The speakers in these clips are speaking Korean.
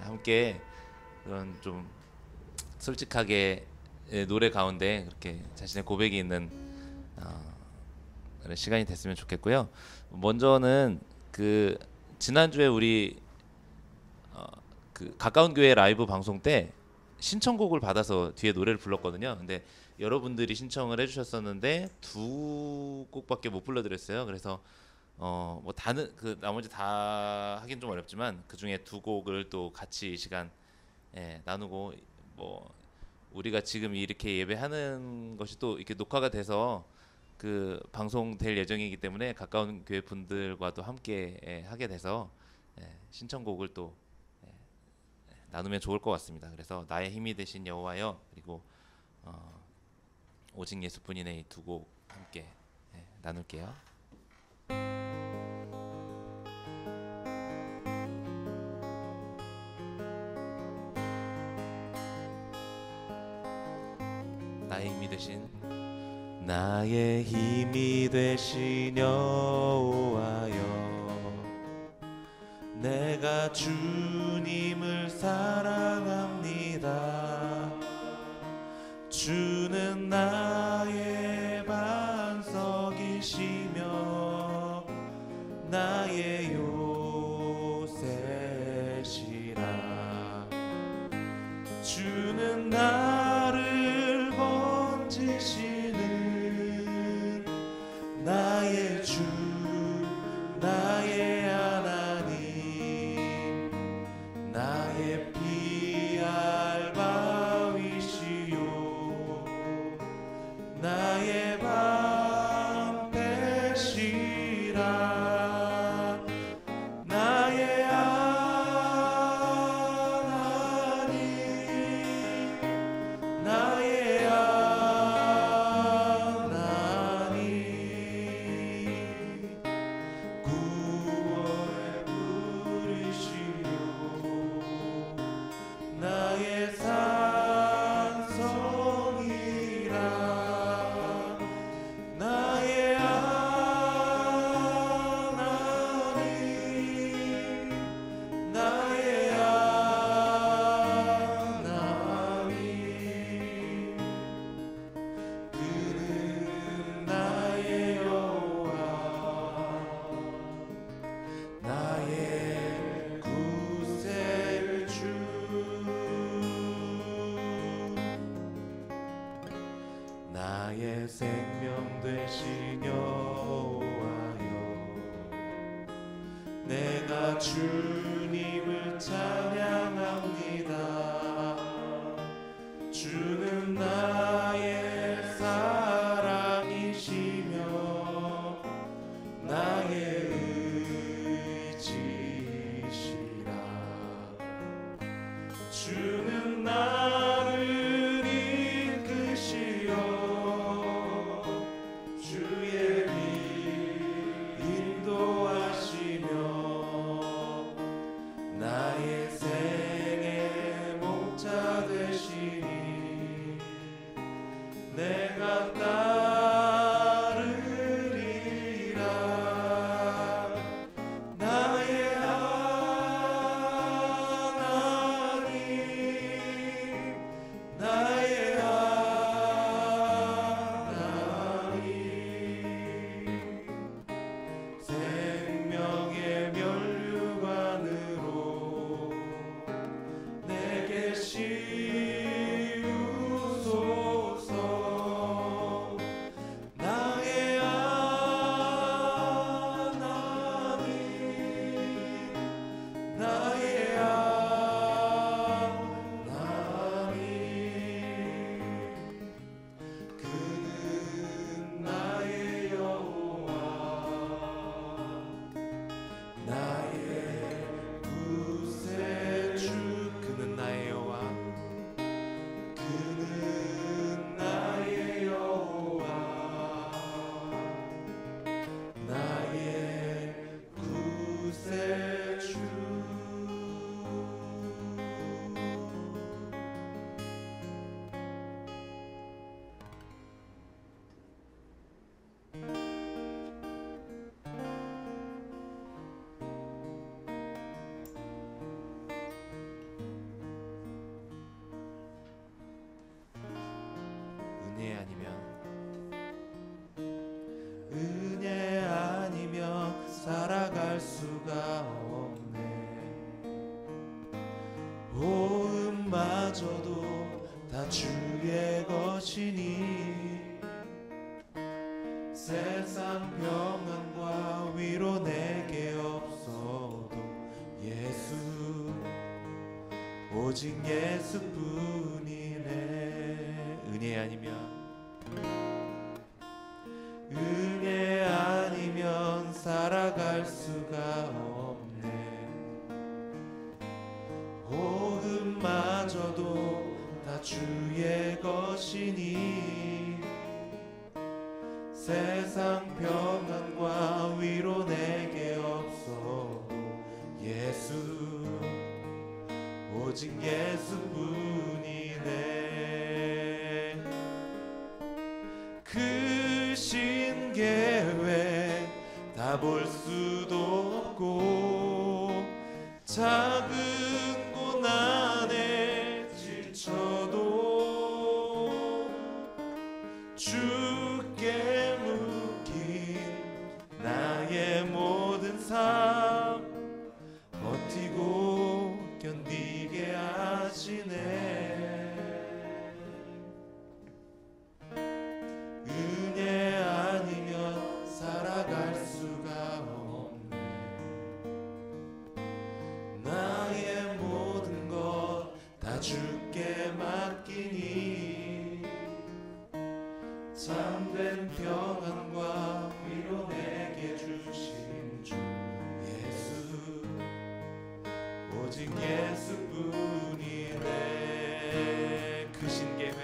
함께 그런 좀 솔직하게 노래 가운데 그렇게 자신의 고백이 있는 그런 시간이 됐으면 좋겠고요. 먼저는 그 지난주에 우리 그 가까운 교회 라이브 방송 때 신청곡을 받아서 뒤에 노래를 불렀거든요. 근데 여러분들이 신청을 해주셨었는데 두 곡밖에 못 불러드렸어요. 그래서 뭐 다는 그 나머지 다 하긴 좀 어렵지만 그 중에 두 곡을 또 같이 이 시간 나누고 뭐 우리가 지금 이렇게 예배하는 것이 또 이렇게 녹화가 돼서 그 방송될 예정이기 때문에 가까운 교회 분들과도 함께 하게 돼서 신청곡을 또 나누면 좋을 것 같습니다. 그래서 나의 힘이 되신 여호와여 그리고 어, 오직 예수뿐이네 이 두 곡 함께 나눌게요. 나의 힘이 되신 나의 힘이 되신 여호와여 내가 주님을 사랑합니다. 주는 나의 반석이시며 나의 요새시라. 주는 나를 건지시는 나의 주 나의 하나님 나의 피할 바위시요 나의 방패시라. 나의 하나님 나의 하나님 구원의 뿌리시요 나의 산성이라. 나의 하나님 나의 하나님 그는 나의 여호와 나의 구세주 나의 생명 되신 여호와여 내가 주님을 찬양합니다. 주는 나의 사랑이시며 나의 의지시라. 주는 나를 이끄시어 주의 길 인도하시며 나의 생의 목자 되시니 내가 따르리라. 나의 하나님 나의 하나님 생명의 면류관으로 내게 씌우소서. 은혜 아니면 은혜 아니면 살아갈 수가 없네. 호흡마저도 다 주의 것이니 세상 평안과 위로 내게 없어도 예수, 오직 예수뿐이네. 은혜 아니면 은혜 아니면 살아갈 수가 없네. 호흡마저도 다 주의 것이니 세상 평안과 위로 내게 없어도 예수, 오직 예수뿐이네. 크신 계획 다 볼 수도 없고 작은 고난에 지쳐도 주께 묶인 나의 모든 삶 버티고 견디게 하시네. 은혜 아니면 살아갈 수가 없네. 나의 모든 것 다 주께 맡기니 참된 평안과 위로 내게 주신 주 예수, 오직 예수뿐이네. 크신 계획,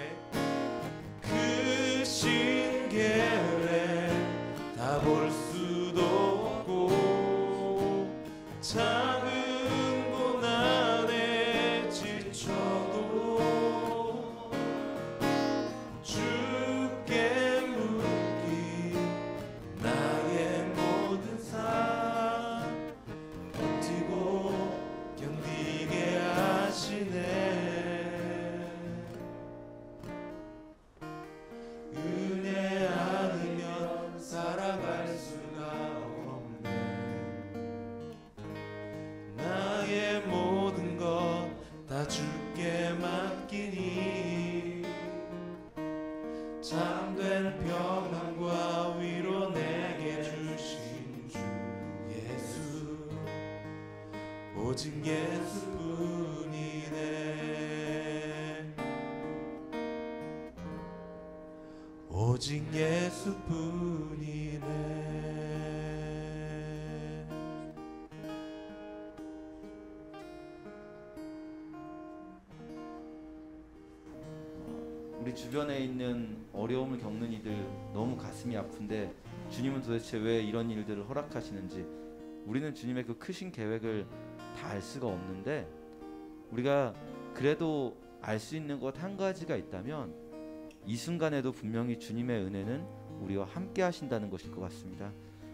크신 계획 다 볼 수도 없고 작은 고난에 지쳐도 주께 묶인 나의 모든 삶 버티고 견디게 하시네. 은혜 아니면 살아갈 수가 없네. 나의 모든 것 다 주께 맡기니 참된 평안과 위로 내게 주신 주 예수, 오직 예수뿐이네. 오직 예수뿐이네. 우리 주변에 있는 어려움을 겪는 이들 너무 가슴이 아픈데 주님은 도대체 왜 이런 일들을 허락하시는지 우리는 주님의 그 크신 계획을 다 알 수가 없는데 우리가 그래도 알 수 있는 것 한 가지가 있다면 이 순간에도 분명히 주님의 은혜는 우리와 함께 하신다는 것일 것 같습니다.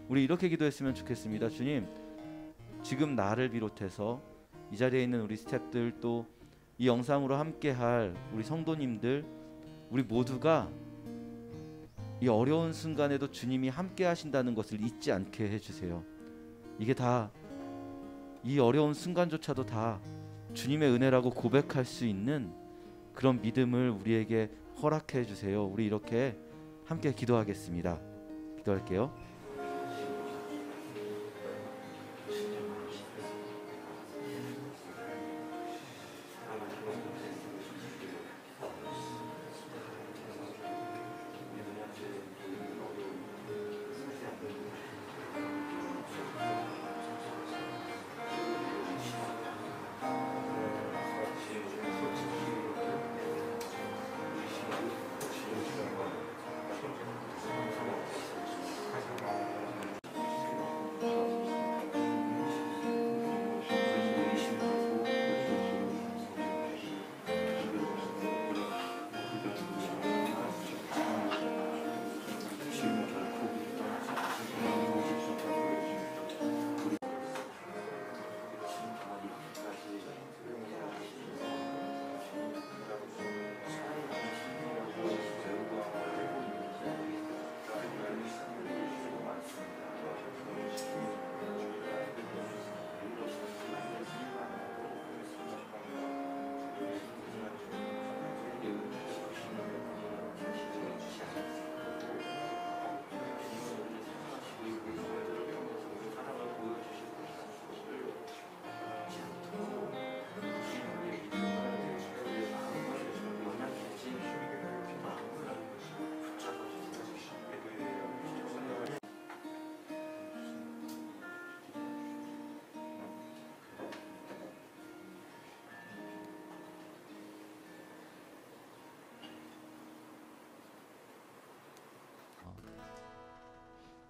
우리 이렇게 기도했으면 좋겠습니다. 주님, 지금 나를 비롯해서 이 자리에 있는 우리 스태프들 또 이 영상으로 함께할 우리 성도님들 우리 모두가 이 어려운 순간에도 주님이 함께 하신다는 것을 잊지 않게 해주세요. 이게 다 이 어려운 순간조차도 다 주님의 은혜라고 고백할 수 있는 그런 믿음을 우리에게 허락해 주세요. 우리 이렇게 함께 기도하겠습니다. 기도할게요.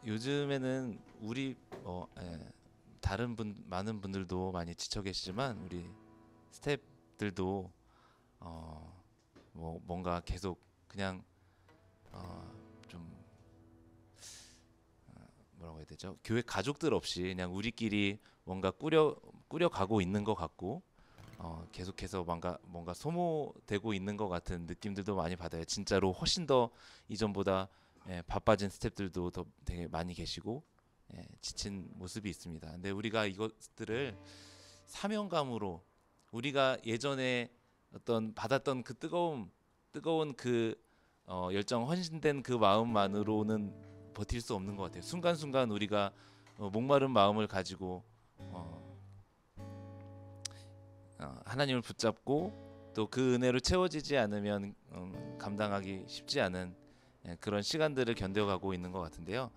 요즘에는 우리 다른 많은 분들도 많이 지쳐 계시지만 우리 스태프들도 뭐 뭔가 계속 그냥 좀 뭐라고 해야 되죠? 교회 가족들 없이 그냥 우리끼리 뭔가 꾸려가고 있는 것 같고 계속해서 뭔가 소모되고 있는 것 같은 느낌들도 많이 받아요. 진짜로 훨씬 더 이전보다 바빠진 스태프들도 더 되게 많이 계시고 지친 모습이 있습니다. 근데 우리가 이것들을 사명감으로 우리가 예전에 어떤 받았던 그 뜨거운 그 열정 헌신된 그 마음만으로는 버틸 수 없는 것 같아요. 순간순간 우리가 목마른 마음을 가지고 하나님을 붙잡고 또 그 은혜로 채워지지 않으면 감당하기 쉽지 않은 그런 시간들을 견뎌가고 있는 것 같은데요.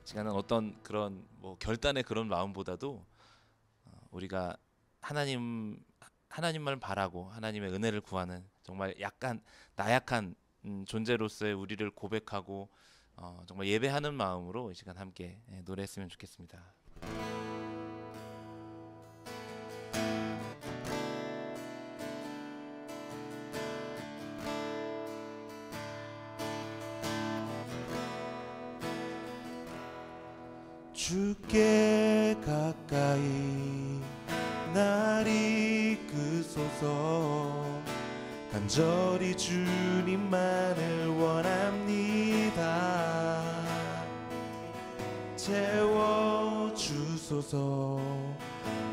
시간은 어떤 그런 뭐 결단의 그런 마음보다도 우리가 하나님만 바라고 하나님의 은혜를 구하는 정말 약간 나약한 존재로서의 우리를 고백하고 정말 예배하는 마음으로 이 시간 함께 노래했으면 좋겠습니다. 주께 가까이 날 이끄소서. 간절히 주님만을 원합니다. 채워주소서.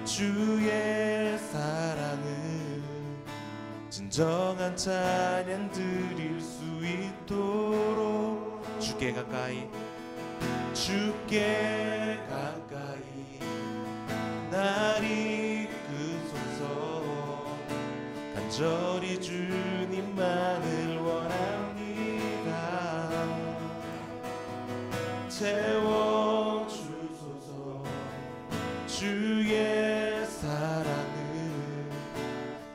주의 사랑을 진정한 찬양 드릴 수 있도록 주께 가까이 날 이끄소서. 간절히 주님만을 원합니다. 채워주소서. 주의 사랑을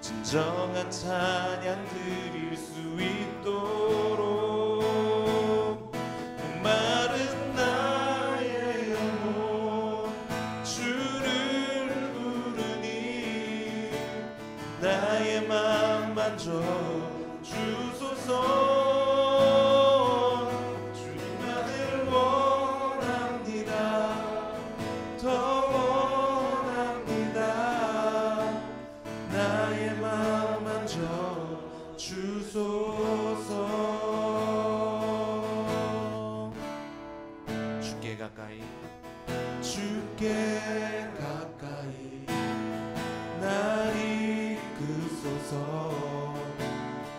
진정한 찬양 드릴 수 있도록 목마른 나의 영혼 주를 부르니 나의 맘 만져 주소서. 주님만을 원합니다. 더 원합니다. 나의 맘 만져 주소서. 주께 가까이 날 이끄소서.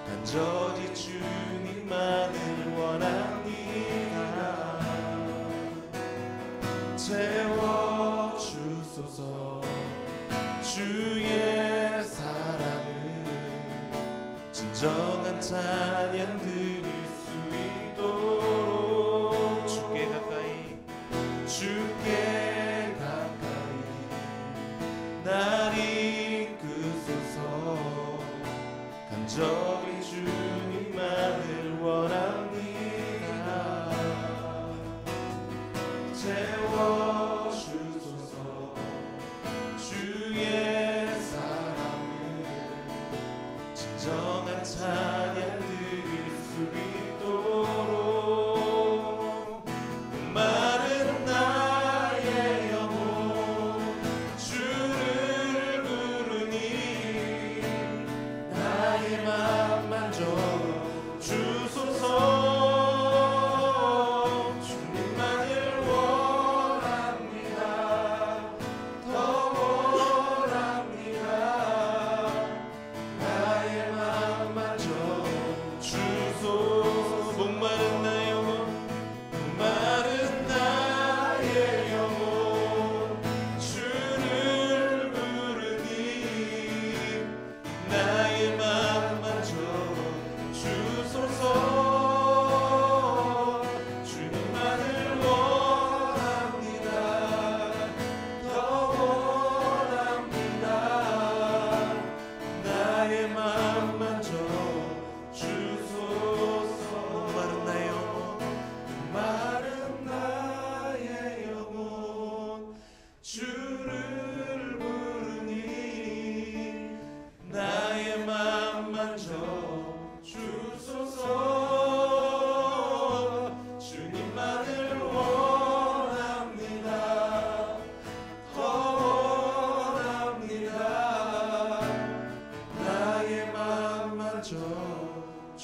간절히 주님만을 원합니다. 채워주소서. 주의 사랑을 진정한 찬양 드릴 수 있도록 주께 가까이 날 이끄소서. 간절히 주님만을 원합니다. 채워주소서. 주의 사랑을 진정한 찬양 드릴 수 있도록 목마른 나의 영혼 주를 부르니 나의 맘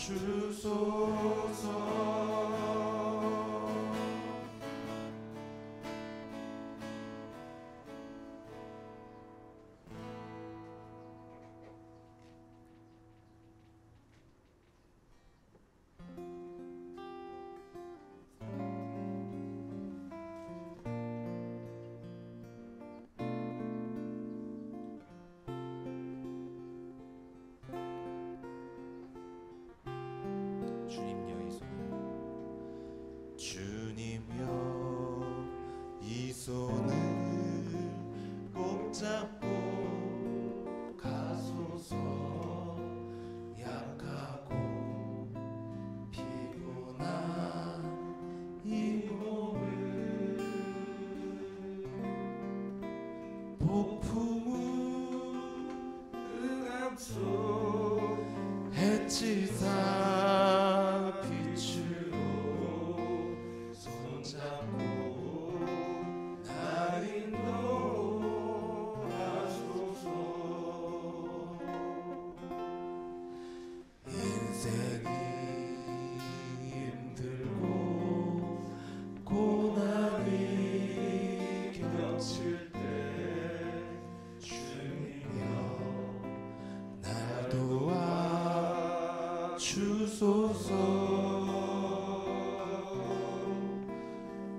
주소서. 주님여 이 손을 주님여 이 손을 꼭 잡고 가소서. 약하고 피곤한 이 몸을 폭풍우 흑암 속 해치사 빛으로 손잡고 날 인도하소서. 인생이 힘들고 고난이 겹칠 때 주님여 날 도와 주소서.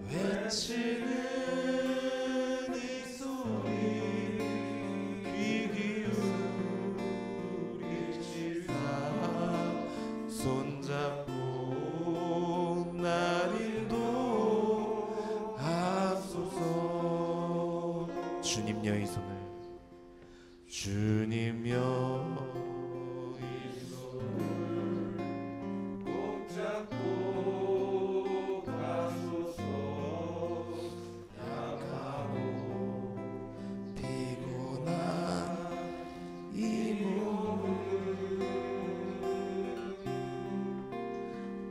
외치는 이 소리 귀 기울이시사 손잡고 날 인도하소서. 주님여 이 손을 주님여 이 손을 꼭 잡고 가소서. 약하고 피곤한 이 몸을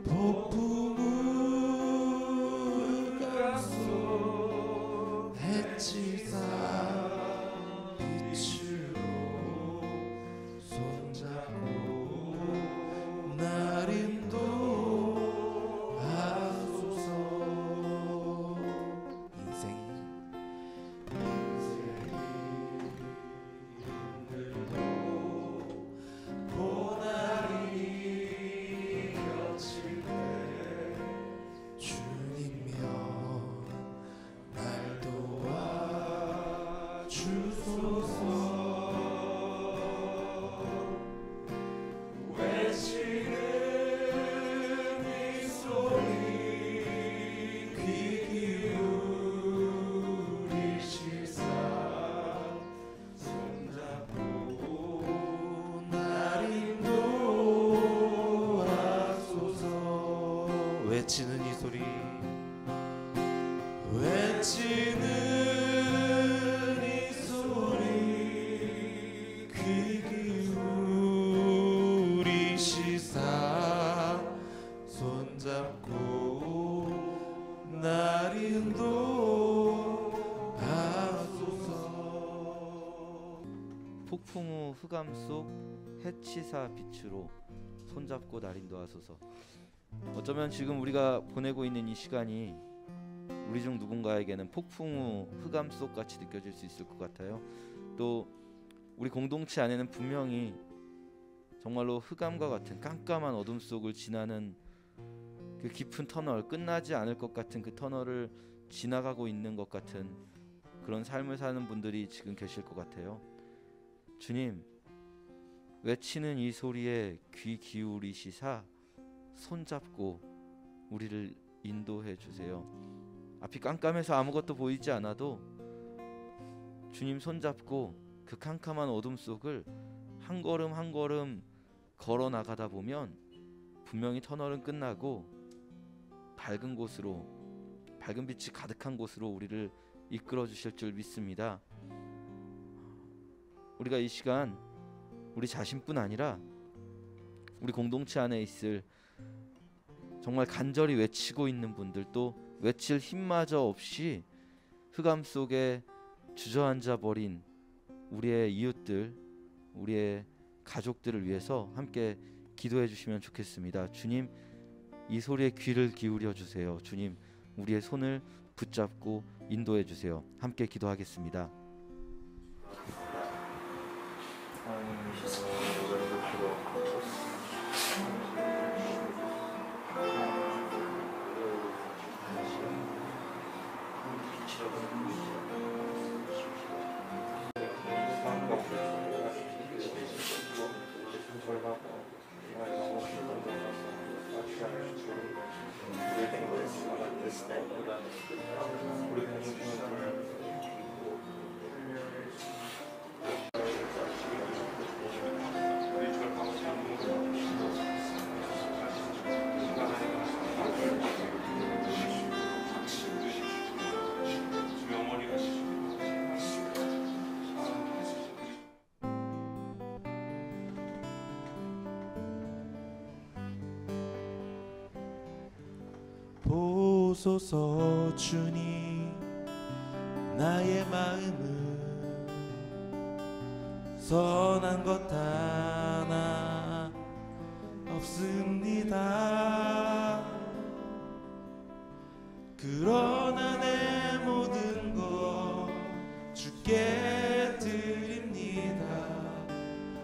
폭풍우 가소 해치사 빛으로 손잡고 날 인도하소서. 인생이 힘들고 고난이 겹칠 때 주님여 날 도와 주소서. 외치는 이 소리 귀 기울이시사 손잡고 날 인도하소서. 외치는 이 소리 외치는 이 소리 귀 기울이시사 손잡고 날 인도하소서. 폭풍우 흑암 속 해치사 빛으로 손잡고 날 인도하소서. 어쩌면 지금 우리가 보내고 있는 이 시간이 우리 중 누군가에게는 폭풍우 흑암 속 같이 느껴질 수 있을 것 같아요. 또 우리 공동체 안에는 분명히 정말로 흑암과 같은 깜깜한 어둠 속을 지나는 그 깊은 터널, 끝나지 않을 것 같은 그 터널을 지나가고 있는 것 같은 그런 삶을 사는 분들이 지금 계실 것 같아요. 주님, 외치는 이 소리에 귀 기울이시사 손잡고 우리를 인도해 주세요. 앞이 깜깜해서 아무것도 보이지 않아도 주님 손잡고 그 캄캄한 어둠 속을 한 걸음 한 걸음 걸어 나가다 보면 분명히 터널은 끝나고 밝은 곳으로, 밝은 빛이 가득한 곳으로 우리를 이끌어 주실 줄 믿습니다. 우리가 이 시간 우리 자신뿐 아니라 우리 공동체 안에 있을 정말 간절히 외치고 있는 분들, 또 외칠 힘마저 없이 흑암 속에 주저앉아 버린 우리의 이웃들, 우리의 가족들을 위해서 함께 기도해 주시면 좋겠습니다. 주님, 이 소리에 귀를 기울여 주세요. 주님, 우리의 손을 붙잡고 인도해 주세요. 함께 기도하겠습니다. 보소서 주님, 나의 마음은 선한 것 하나 없습니다. 그러나 내 모든 것 주께 드립니다.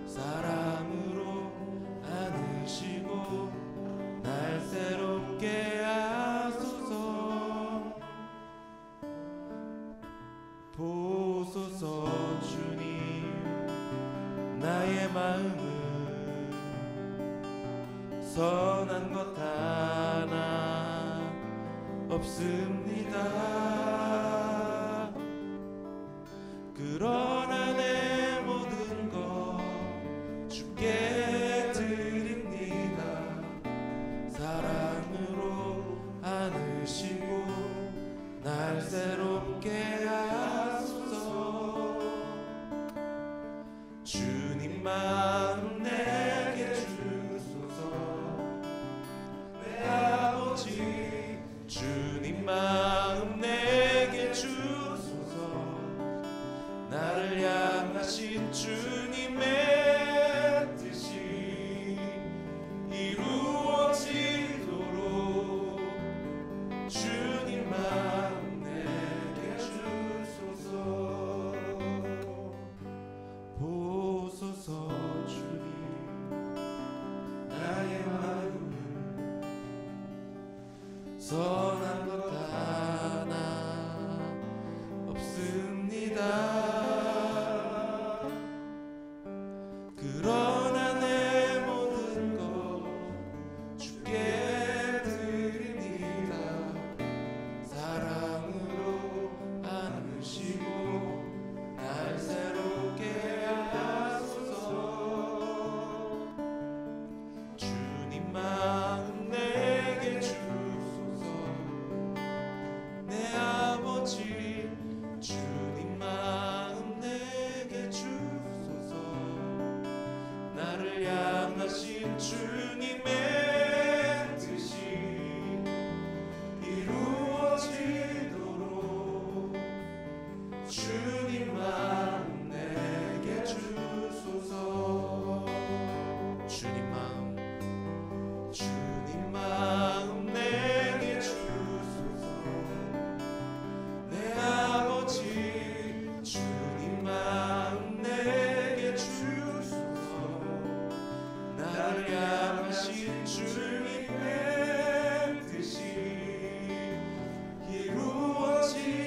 사랑으로 안으시고 날 새롭게 하소서. 보소서 주님, 나의 마음은 선한 것 하나 없습니다. 그러나 내 모든 것 주께 드립니다. 사랑으로 안으시고 날 새롭게 하소서. 주님 마음 내게 주소서. 내 아버지, 주님 마음 내게 주소서. 나를 향하신 주님의 뜻이 이루어지도록 주님 마음 내게 주소서. 보소서 주님, 나의 마음은 선한 것 하나 없습니다. 그러나 내 모든 것 주께 드립니다. 사랑으로 안으시고 날 새롭게 하소서. 주님 마음 내게 주소서. 내 아버지, 주님 마음 내게 주소서. 나를 향하신 주님의 뜻이 이루어지도록 주님 마음 내게 주소서. 주님 마음, 주님 마음 내게 주소서. 내 아버지, 주님 마음 내게 주소서. 나를 향하신 주님의 뜻이 이루어지도록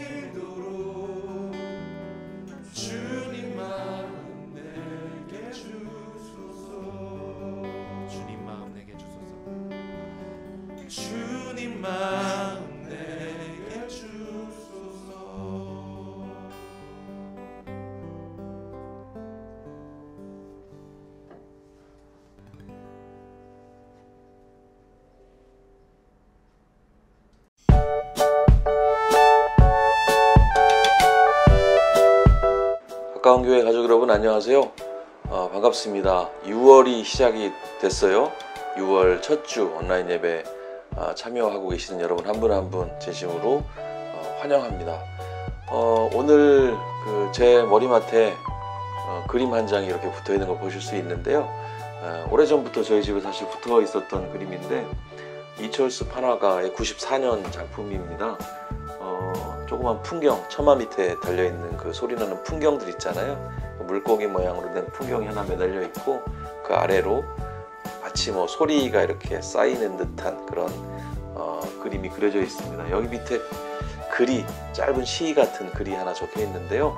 주님 마음 내게 주소서. 주님 마음 내게 주소서. 주님 마음 내게 주소서. 가까운 교회 가족 여러분 안녕하세요. 반갑습니다. 6월이 시작이 됐어요. 6월 첫 주 온라인 예배 참여하고 계시는 여러분 한 분 한 분 진심으로 환영합니다. 오늘 제 머리맡에 그림 한 장이 이렇게 붙어 있는 거 보실 수 있는데요. 오래전부터 저희 집에 사실 붙어 있었던 그림인데 이철수 판화가의 94년 작품입니다. 조그만 풍경, 처마 밑에 달려있는 그 소리나는 풍경들 있잖아요. 물고기 모양으로 된 풍경이 하나 매달려 있고 그 아래로 마치 뭐 소리가 이렇게 쌓이는 듯한 그런 그림이 그려져 있습니다. 여기 밑에 글이, 짧은 시 같은 글이 하나 적혀 있는데요.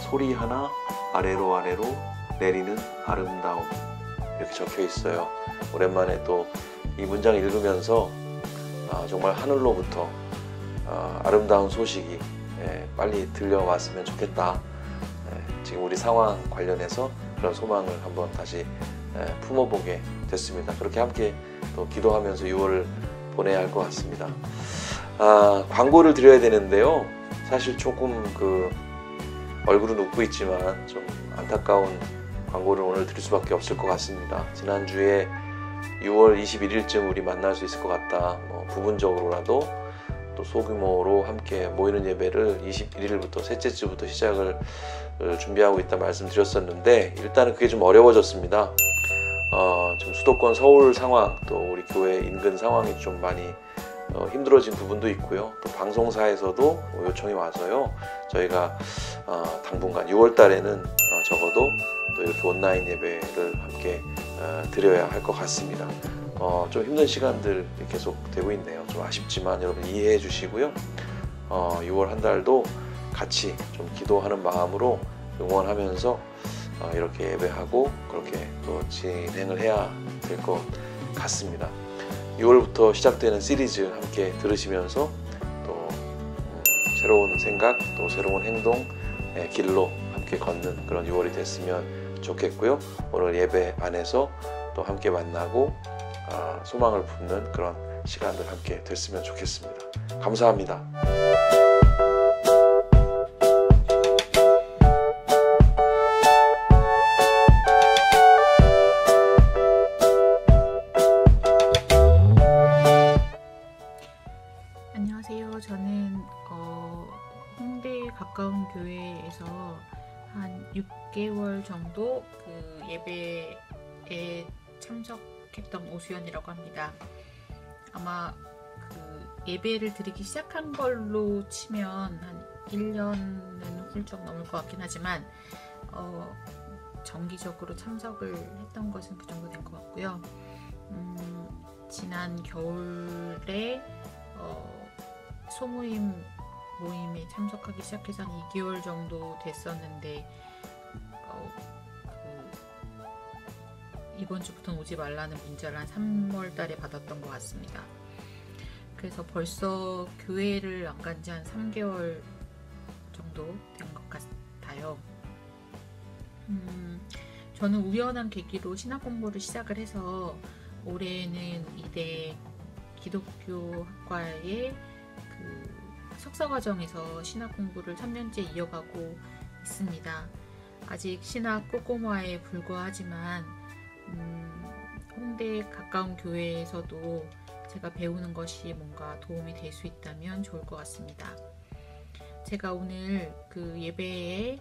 소리 하나 아래로 내리는 아름다움, 이렇게 적혀 있어요. 오랜만에 또 이 문장을 읽으면서 정말 하늘로부터 아름다운 소식이 빨리 들려왔으면 좋겠다. 지금 우리 상황 관련해서 그런 소망을 한번 다시 품어보게 됐습니다. 그렇게 함께 또 기도하면서 6월을 보내야 할 것 같습니다. 광고를 드려야 되는데요. 사실 조금 얼굴은 웃고 있지만 좀 안타까운 광고를 오늘 드릴 수밖에 없을 것 같습니다. 지난주에 6월 21일쯤 우리 만날 수 있을 것 같다. 부분적으로라도 또 소규모로 함께 모이는 예배를 21일부터 셋째 주부터 시작을 준비하고 있다 말씀드렸었는데 일단은 그게 좀 어려워졌습니다. 좀 수도권 서울 상황 또 우리 교회 인근 상황이 좀 많이 힘들어진 부분도 있고요. 또 방송사에서도 요청이 와서요. 저희가 당분간 6월 달에는 적어도 또 이렇게 온라인 예배를 함께 드려야 할 것 같습니다. 좀 힘든 시간들 계속 되고 있네요. 좀 아쉽지만 여러분 이해해 주시고요. 6월 한 달도 같이 좀 기도하는 마음으로 응원하면서 이렇게 예배하고 그렇게 또 진행을 해야 될 것 같습니다. 6월부터 시작되는 시리즈 함께 들으시면서 또 새로운 생각 또 새로운 행동의 길로 함께 걷는 그런 6월이 됐으면 좋겠고요. 오늘 예배 안에서 또 함께 만나고 소망을 품는 그런 시간들 함께 됐으면 좋겠습니다. 감사합니다. 안녕하세요. 저는 홍대에 가까운 교회에서 한 6개월 정도 그 예배에 참석했던 오수연이라고 합니다. 아마 그 예배를 드리기 시작한 걸로 치면 한 1년은 훌쩍 넘을 것 같긴 하지만 정기적으로 참석을 했던 것은 그 정도 된 것 같고요. 지난 겨울에 소모임 모임에 참석하기 시작해서 한 2개월 정도 됐었는데 이번 주부터는 오지 말라는 문자를 한 3월 달에 받았던 것 같습니다. 그래서 벌써 교회를 안 간 지 한 3개월 정도 된 것 같아요. 저는 우연한 계기로 신학 공부를 시작을 해서 올해는 이대 기독교 학과의 석사과정에서 신학 공부를 3년째 이어가고 있습니다. 아직 신학 꼬꼬마에 불과하지만 홍대에 가까운 교회에서도 제가 배우는 것이 뭔가 도움이 될 수 있다면 좋을 것 같습니다. 제가 오늘 그 예배에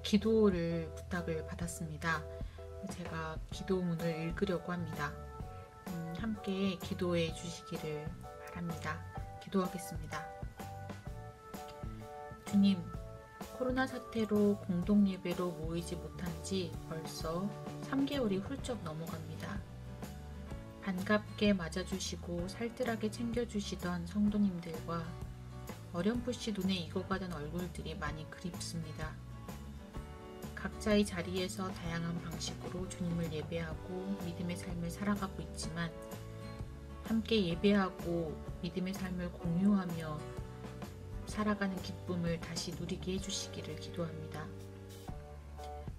기도를 부탁을 받았습니다. 제가 기도문을 읽으려고 합니다. 함께 기도해 주시기를 바랍니다. 기도하겠습니다. 주님, 코로나 사태로 공동예배로 모이지 못한 지 벌써 3개월이 훌쩍 넘어갑니다. 반갑게 맞아주시고 살뜰하게 챙겨주시던 성도님들과 어렴풋이 눈에 익어가던 얼굴들이 많이 그립습니다. 각자의 자리에서 다양한 방식으로 주님을 예배하고 믿음의 삶을 살아가고 있지만 함께 예배하고 믿음의 삶을 공유하며 살아가는 기쁨을 다시 누리게 해주시기를 기도합니다.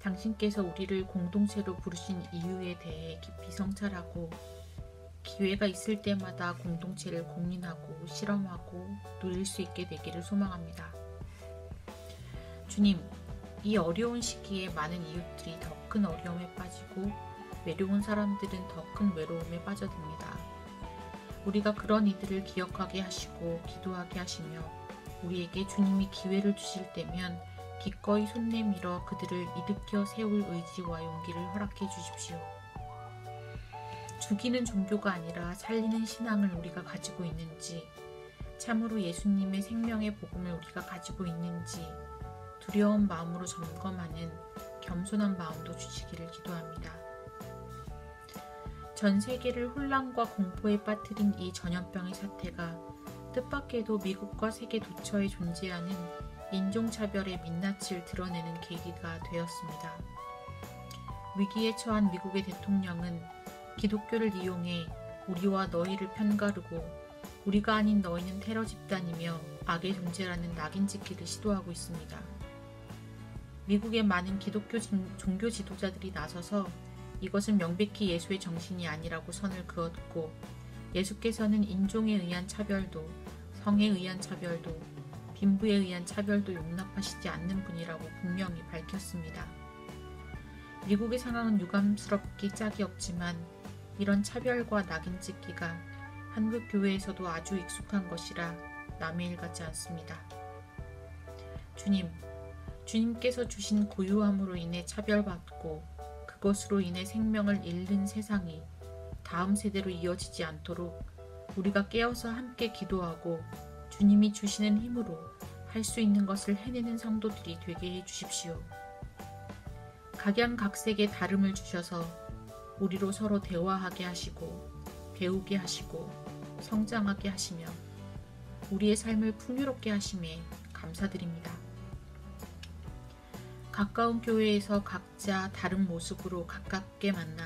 당신께서 우리를 공동체로 부르신 이유에 대해 깊이 성찰하고 기회가 있을 때마다 공동체를 공인하고 실험하고 누릴 수 있게 되기를 소망합니다. 주님, 이 어려운 시기에 많은 이웃들이 더 큰 어려움에 빠지고 외로운 사람들은 더 큰 외로움에 빠져듭니다. 우리가 그런 이들을 기억하게 하시고 기도하게 하시며 우리에게 주님이 기회를 주실 때면 기꺼이 손 내밀어 그들을 일으켜 세울 의지와 용기를 허락해 주십시오. 죽이는 종교가 아니라 살리는 신앙을 우리가 가지고 있는지, 참으로 예수님의 생명의 복음을 우리가 가지고 있는지 두려운 마음으로 점검하는 겸손한 마음도 주시기를 기도합니다. 전 세계를 혼란과 공포에 빠뜨린 이 전염병의 사태가 뜻밖에도 미국과 세계 도처에 존재하는 인종차별의 민낯을 드러내는 계기가 되었습니다. 위기에 처한 미국의 대통령은 기독교를 이용해 우리와 너희를 편가르고 우리가 아닌 너희는 테러 집단이며 악의 존재라는 낙인 찍기를 시도하고 있습니다. 미국의 많은 기독교 종교 지도자들이 나서서 이것은 명백히 예수의 정신이 아니라고 선을 그었고, 예수께서는 인종에 의한 차별도, 성에 의한 차별도, 빈부에 의한 차별도 용납하시지 않는 분이라고 분명히 밝혔습니다. 미국의 상황은 유감스럽기 짝이 없지만 이런 차별과 낙인 찍기가 한국 교회에서도 아주 익숙한 것이라 남의 일 같지 않습니다. 주님께서 주신 고유함으로 인해 차별받고 그것으로 인해 생명을 잃는 세상이 다음 세대로 이어지지 않도록 우리가 깨어서 함께 기도하고 주님이 주시는 힘으로 할 수 있는 것을 해내는 성도들이 되게 해 주십시오. 각양각색의 다름을 주셔서 우리로 서로 대화하게 하시고 배우게 하시고 성장하게 하시며 우리의 삶을 풍요롭게 하심에 감사드립니다. 가까운 교회에서 각자 다른 모습으로 가깝게 만나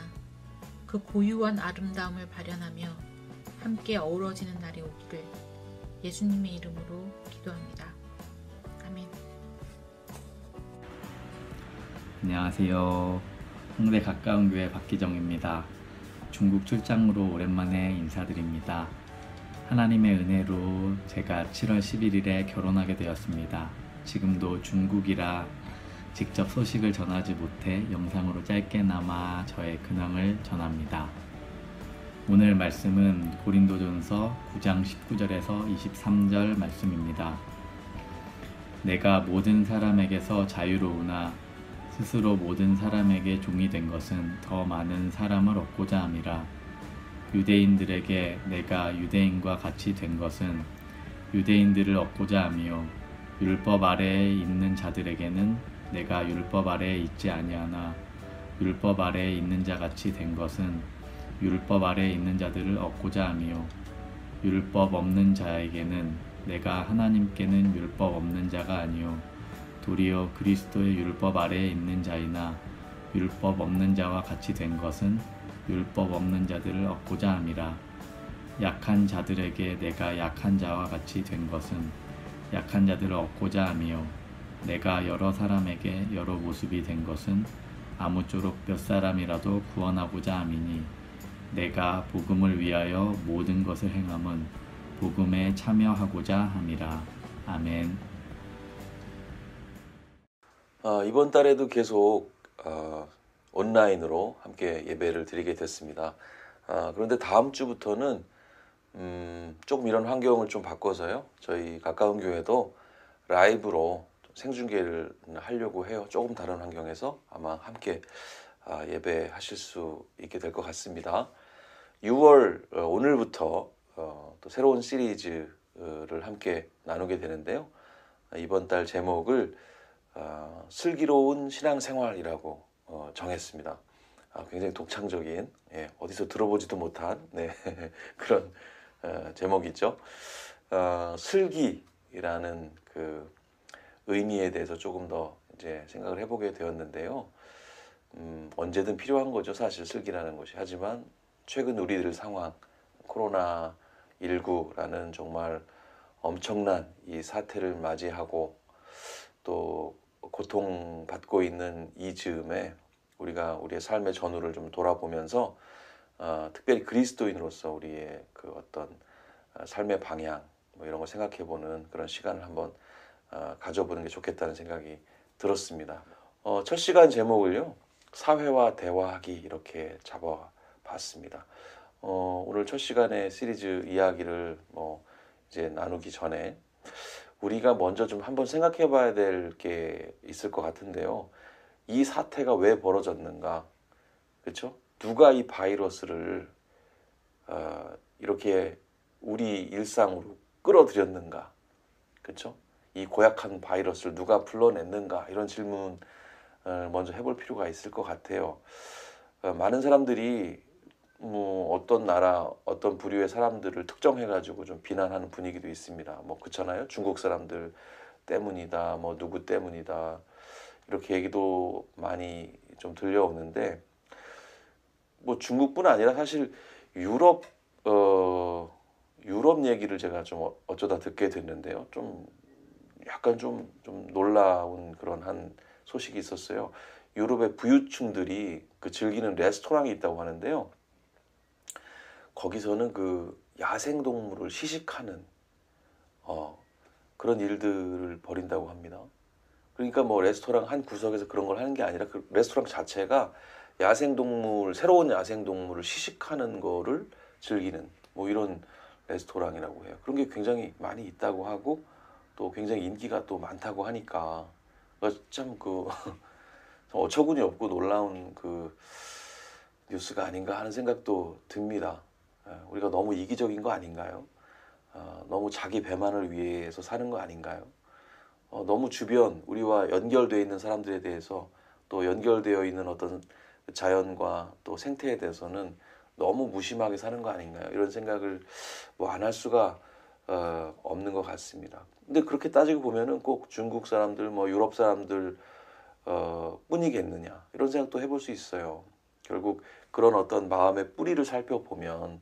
그 고유한 아름다움을 발현하며 함께 어우러지는 날이 오기를 예수님의 이름으로 기도합니다. 아멘. 안녕하세요. 홍대 가까운 교회 박기정입니다. 중국 출장으로 오랜만에 인사드립니다. 하나님의 은혜로 제가 7월 11일에 결혼하게 되었습니다. 지금도 중국이라 직접 소식을 전하지 못해 영상으로 짧게나마 저의 근황을 전합니다. 오늘 말씀은 고린도전서 9장 19절에서 23절 말씀입니다. 내가 모든 사람에게서 자유로우나 스스로 모든 사람에게 종이 된 것은 더 많은 사람을 얻고자 함이라. 유대인들에게 내가 유대인과 같이 된 것은 유대인들을 얻고자 함이요 율법 아래에 있는 자들에게는 내가 율법 아래에 있지 아니하나 율법 아래에 있는 자 같이 된 것은 율법 아래에 있는 자들을 얻고자 함이요 율법 없는 자에게는 내가 하나님께는 율법 없는 자가 아니요 도리어 그리스도의 율법 아래에 있는 자이나 율법 없는 자와 같이 된 것은 율법 없는 자들을 얻고자 함이라. 약한 자들에게 내가 약한 자와 같이 된 것은 약한 자들을 얻고자 함이요 내가 여러 사람에게 여러 모습이 된 것은 아무쪼록 몇 사람이라도 구원하고자 함이니 내가 복음을 위하여 모든 것을 행함은 복음에 참여하고자 함이라. 아멘. 이번 달에도 계속 온라인으로 함께 예배를 드리게 됐습니다. 그런데 다음 주부터는 조금 이런 환경을 좀 바꿔서요. 저희 가까운 교회도 라이브로 생중계를 하려고 해요. 조금 다른 환경에서 아마 함께 예배하실 수 있게 될 것 같습니다. 6월 오늘부터 또 새로운 시리즈를 함께 나누게 되는데요. 이번 달 제목을 슬기로운 신앙생활이라고 정했습니다. 굉장히 독창적인, 어디서 들어보지도 못한 그런 제목이죠. 슬기라는 그 의미에 대해서 조금 더 이제 생각을 해보게 되었는데요. 언제든 필요한 거죠, 사실 슬기라는 것이. 하지만 최근 우리들 상황, 코로나19라는 정말 엄청난 이 사태를 맞이하고 또 고통받고 있는 이 즈음에 우리가 우리의 삶의 전후를 좀 돌아보면서 특별히 그리스도인으로서 우리의 그 어떤 삶의 방향 뭐 이런 걸 생각해보는 그런 시간을 한번 가져보는 게 좋겠다는 생각이 들었습니다. 첫 시간 제목을요, 사회와 대화하기 이렇게 잡아봤습니다. 오늘 첫 시간의 시리즈 이야기를 이제 나누기 전에 우리가 먼저 좀 한번 생각해 봐야 될 게 있을 것 같은데요. 이 사태가 왜 벌어졌는가? 그렇죠? 누가 이 바이러스를 이렇게 우리 일상으로 끌어들였는가? 그렇죠? 이 고약한 바이러스를 누가 불러냈는가? 이런 질문을 먼저 해볼 필요가 있을 것 같아요. 많은 사람들이 뭐 어떤 나라, 어떤 부류의 사람들을 특정해가지고 좀 비난하는 분위기도 있습니다. 뭐 그렇잖아요. 중국 사람들 때문이다, 뭐 누구 때문이다 이렇게 얘기도 많이 좀 들려오는데 뭐 중국뿐 아니라 사실 유럽 얘기를 제가 좀 어쩌다 듣게 됐는데요. 좀 약간 좀 놀라운 그런 한 소식이 있었어요. 유럽의 부유층들이 그 즐기는 레스토랑이 있다고 하는데요. 거기서는 그 야생동물을 시식하는 그런 일들을 벌인다고 합니다. 그러니까 뭐 레스토랑 한 구석에서 그런 걸 하는 게 아니라 그 레스토랑 자체가 새로운 야생동물을 시식하는 거를 즐기는 뭐 이런 레스토랑이라고 해요. 그런 게 굉장히 많이 있다고 하고 또 굉장히 인기가 또 많다고 하니까 참 그 어처구니 없고 놀라운 그 뉴스가 아닌가 하는 생각도 듭니다. 우리가 너무 이기적인 거 아닌가요? 너무 자기 배만을 위해서 사는 거 아닌가요? 너무 주변 우리와 연결되어 있는 사람들에 대해서 또 연결되어 있는 어떤 자연과 또 생태에 대해서는 너무 무심하게 사는 거 아닌가요? 이런 생각을 뭐 안 할 수가 없는 것 같습니다. 근데 그렇게 따지고 보면은 꼭 중국 사람들, 뭐 유럽 사람들 뿐이겠느냐 이런 생각도 해볼 수 있어요. 결국 그런 어떤 마음의 뿌리를 살펴보면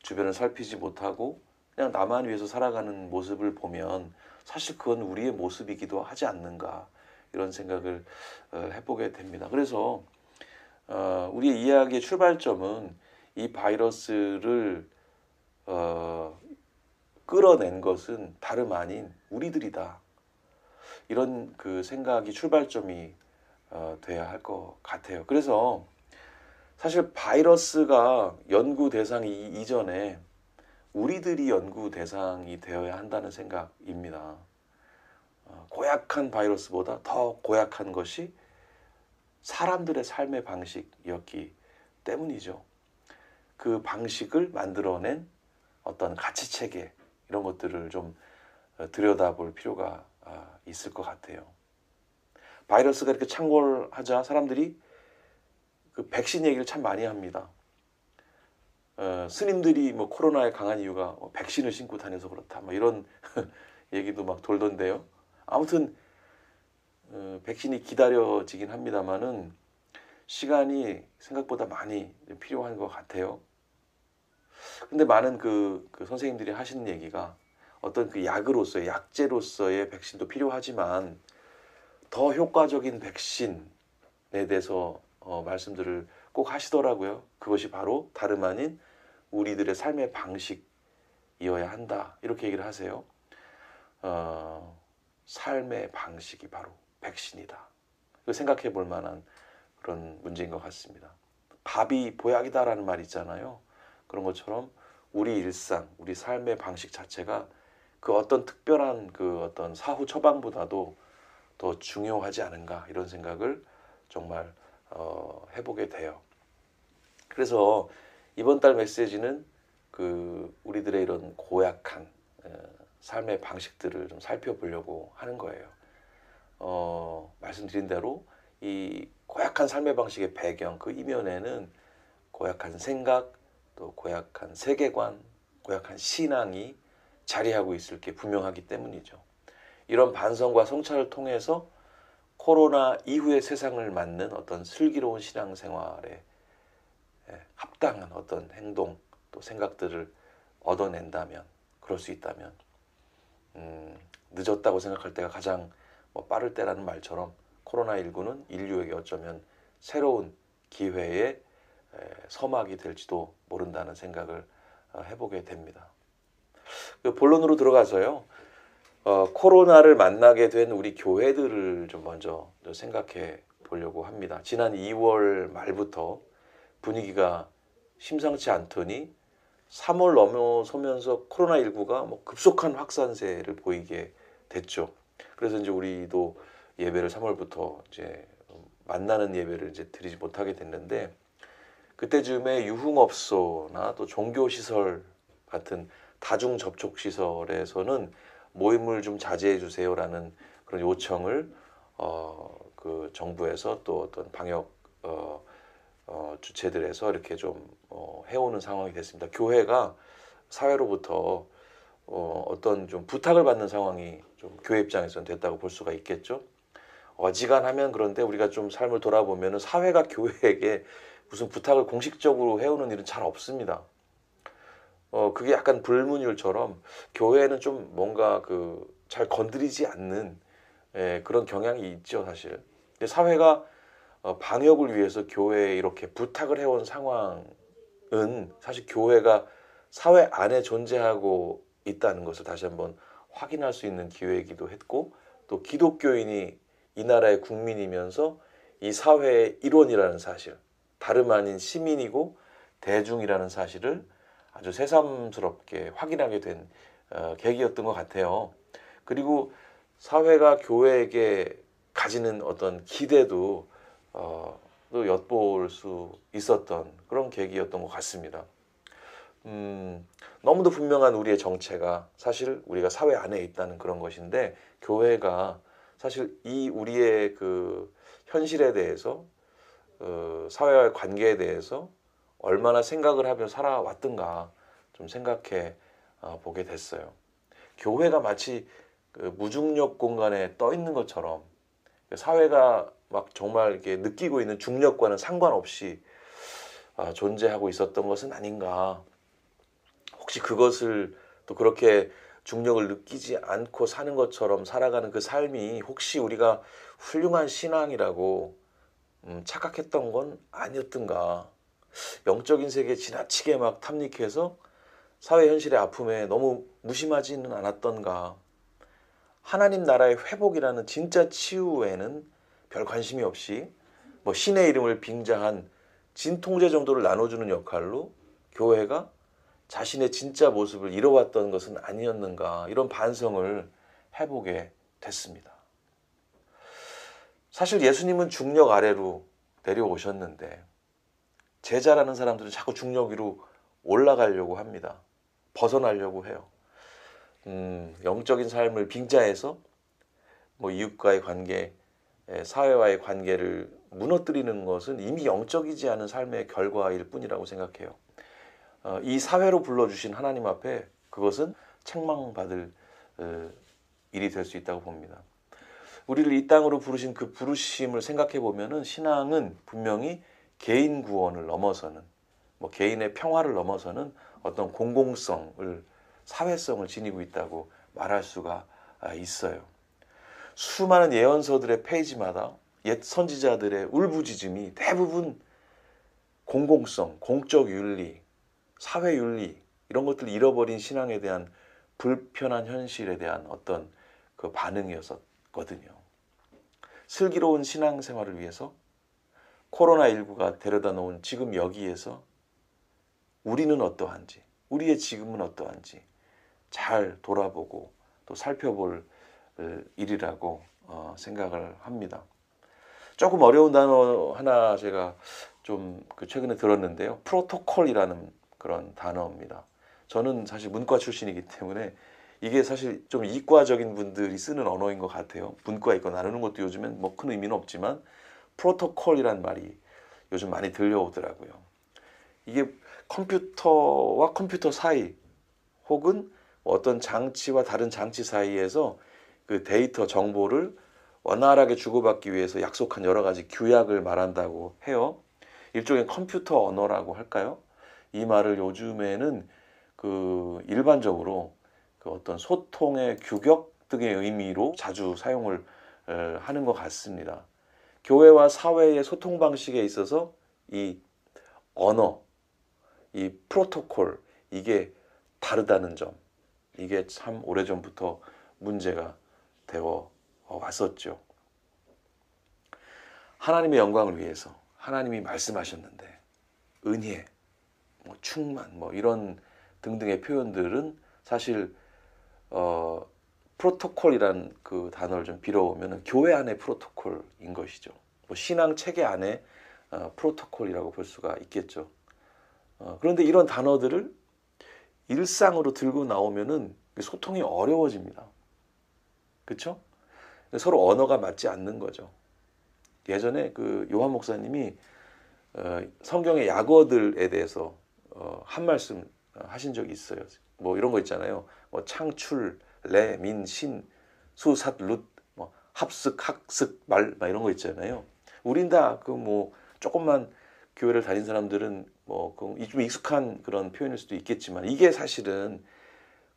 주변을 살피지 못하고 그냥 나만 위해서 살아가는 모습을 보면 사실 그건 우리의 모습이기도 하지 않는가 이런 생각을 해보게 됩니다. 그래서 우리의 이야기의 출발점은 이 바이러스를 끌어낸 것은 다름 아닌 우리들이다. 이런 그 생각이 출발점이 돼야 할 것 같아요. 그래서 사실 바이러스가 연구 대상이 이전에 우리들이 연구 대상이 되어야 한다는 생각입니다. 고약한 바이러스보다 더 고약한 것이 사람들의 삶의 방식이었기 때문이죠. 그 방식을 만들어낸 어떤 가치 체계 이런 것들을 좀 들여다볼 필요가 있을 것 같아요. 바이러스가 이렇게 창궐하자 사람들이 그 백신 얘기를 참 많이 합니다. 스님들이 뭐 코로나에 강한 이유가 백신을 신고 다녀서 그렇다 뭐 이런 얘기도 막 돌던데요. 아무튼 백신이 기다려지긴 합니다만은 시간이 생각보다 많이 필요한 것 같아요. 근데 많은 그 선생님들이 하시는 얘기가 어떤 그 약으로서의 약제로서의 백신도 필요하지만 더 효과적인 백신에 대해서 말씀들을 꼭 하시더라고요. 그것이 바로 다름 아닌 우리들의 삶의 방식이어야 한다. 이렇게 얘기를 하세요. 삶의 방식이 바로 백신이다. 생각해 볼 만한 그런 문제인 것 같습니다. 밥이 보약이다라는 말 있잖아요. 그런 것처럼 우리 일상, 우리 삶의 방식 자체가 그 어떤 특별한 그 어떤 사후 처방보다도 더 중요하지 않은가 이런 생각을 정말 해보게 돼요. 그래서 이번 달 메시지는 그 우리들의 이런 고약한 삶의 방식들을 좀 살펴보려고 하는 거예요. 말씀드린 대로 이 고약한 삶의 방식의 배경, 그 이면에는 고약한 생각, 또 고약한 세계관, 고약한 신앙이 자리하고 있을 게 분명하기 때문이죠. 이런 반성과 성찰을 통해서 코로나 이후의 세상을 맞는 어떤 슬기로운 신앙생활에 합당한 어떤 행동 또 생각들을 얻어낸다면, 그럴 수 있다면 늦었다고 생각할 때가 가장 빠를 때라는 말처럼 코로나19는 인류에게 어쩌면 새로운 기회의 서막이 될지도 모른다는 생각을 해보게 됩니다. 그 본론으로 들어가서요. 코로나를 만나게 된 우리 교회들을 좀 먼저 생각해 보려고 합니다. 지난 2월 말부터 분위기가 심상치 않더니 3월 넘어서면서 코로나19가 급속한 확산세를 보이게 됐죠. 그래서 이제 우리도 예배를 3월부터 이제 만나는 예배를 이제 드리지 못하게 됐는데, 그때쯤에 유흥업소나 또 종교시설 같은 다중 접촉 시설에서는 모임을 좀 자제해 주세요라는 그런 요청을 그 정부에서 또 어떤 방역 주체들에서 이렇게 좀 해오는 상황이 됐습니다. 교회가 사회로부터 어떤 좀 부탁을 받는 상황이 좀 교회 입장에서는 됐다고 볼 수가 있겠죠. 어지간하면, 그런데 우리가 좀 삶을 돌아보면 사회가 교회에게 무슨 부탁을 공식적으로 해오는 일은 잘 없습니다. 그게 약간 불문율처럼 교회는 좀 뭔가 잘 건드리지 않는 그런 경향이 있죠, 사실. 근데 사회가 방역을 위해서 교회에 이렇게 부탁을 해온 상황은 사실 교회가 사회 안에 존재하고 있다는 것을 다시 한번 확인할 수 있는 기회이기도 했고, 또 기독교인이 이 나라의 국민이면서 이 사회의 일원이라는 사실, 다름 아닌 시민이고 대중이라는 사실을 아주 새삼스럽게 확인하게 된 계기였던 것 같아요. 그리고 사회가 교회에게 가지는 어떤 기대도 또 엿볼 수 있었던 그런 계기였던 것 같습니다. 너무도 분명한 우리의 정체가 사실 우리가 사회 안에 있다는 그런 것인데, 교회가 사실 이 우리의 그 현실에 대해서, 사회와의 관계에 대해서 얼마나 생각을 하며 살아왔던가 좀 생각해 보게 됐어요. 교회가 마치 그 무중력 공간에 떠 있는 것처럼 사회가 막 정말 이렇게 느끼고 있는 중력과는 상관없이 존재하고 있었던 것은 아닌가. 혹시 그것을 또 그렇게 중력을 느끼지 않고 사는 것처럼 살아가는 그 삶이 혹시 우리가 훌륭한 신앙이라고 착각했던 건 아니었던가. 영적인 세계에 지나치게 막 탐닉해서 사회 현실의 아픔에 너무 무심하지는 않았던가. 하나님 나라의 회복이라는 진짜 치유에는 별 관심이 없이 뭐 신의 이름을 빙자한 진통제 정도를 나눠주는 역할로 교회가 자신의 진짜 모습을 잃어왔던 것은 아니었는가, 이런 반성을 해보게 됐습니다. 사실 예수님은 중력 아래로 내려오셨는데 제자라는 사람들은 자꾸 중력 위로 올라가려고 합니다. 벗어나려고 해요. 영적인 삶을 빙자해서 뭐 이웃과의 관계, 사회와의 관계를 무너뜨리는 것은 이미 영적이지 않은 삶의 결과일 뿐이라고 생각해요. 이 사회로 불러주신 하나님 앞에 그것은 책망받을 일이 될 수 있다고 봅니다. 우리를 이 땅으로 부르신 그 부르심을 생각해 보면은 신앙은 분명히 개인 구원을 넘어서는, 뭐 개인의 평화를 넘어서는 어떤 공공성을, 사회성을 지니고 있다고 말할 수가 있어요. 수많은 예언서들의 페이지마다 옛 선지자들의 울부짖음이 대부분 공공성, 공적 윤리, 사회 윤리, 이런 것들을 잃어버린 신앙에 대한 불편한 현실에 대한 어떤 그 반응이었거든요. 슬기로운 신앙생활을 위해서 코로나19가 데려다 놓은 지금 여기에서 우리는 어떠한지, 우리의 지금은 어떠한지 잘 돌아보고 또 살펴볼 일이라고 생각을 합니다. 조금 어려운 단어 하나 제가 좀 최근에 들었는데요. 프로토콜이라는 그런 단어입니다. 저는 사실 문과 출신이기 때문에 이게 사실 좀 이과적인 분들이 쓰는 언어인 것 같아요. 문과 이과 나누는 것도 요즘엔 뭐 큰 의미는 없지만 프로토콜이란 말이 요즘 많이 들려오더라고요. 이게 컴퓨터와 컴퓨터 사이 혹은 어떤 장치와 다른 장치 사이에서 그 데이터 정보를 원활하게 주고받기 위해서 약속한 여러 가지 규약을 말한다고 해요. 일종의 컴퓨터 언어라고 할까요? 이 말을 요즘에는 그 일반적으로 그 어떤 소통의 규격 등의 의미로 자주 사용을 하는 것 같습니다. 교회와 사회의 소통 방식에 있어서 이 언어, 이 프로토콜, 이게 다르다는 점, 이게 참 오래전부터 문제가 되어 왔었죠. 하나님의 영광을 위해서 하나님이 말씀하셨는데 은혜, 뭐 충만, 뭐 이런 등등의 표현들은 사실 프로토콜이라는 그 단어를 좀 빌어오면 교회 안의 프로토콜인 것이죠. 뭐 신앙 체계 안에 프로토콜이라고 볼 수가 있겠죠. 그런데 이런 단어들을 일상으로 들고 나오면은 소통이 어려워집니다. 그렇죠? 서로 언어가 맞지 않는 거죠. 예전에 그 요한 목사님이 성경의 약어들에 대해서 한 말씀 하신 적이 있어요. 뭐 이런 거 있잖아요. 뭐 창출, 레, 민, 신, 수, 삿, 룻, 뭐 합습, 학습, 말, 막 이런 거 있잖아요. 우린 다 그 뭐 조금만 교회를 다닌 사람들은 뭐 좀 익숙한 그런 표현일 수도 있겠지만 이게 사실은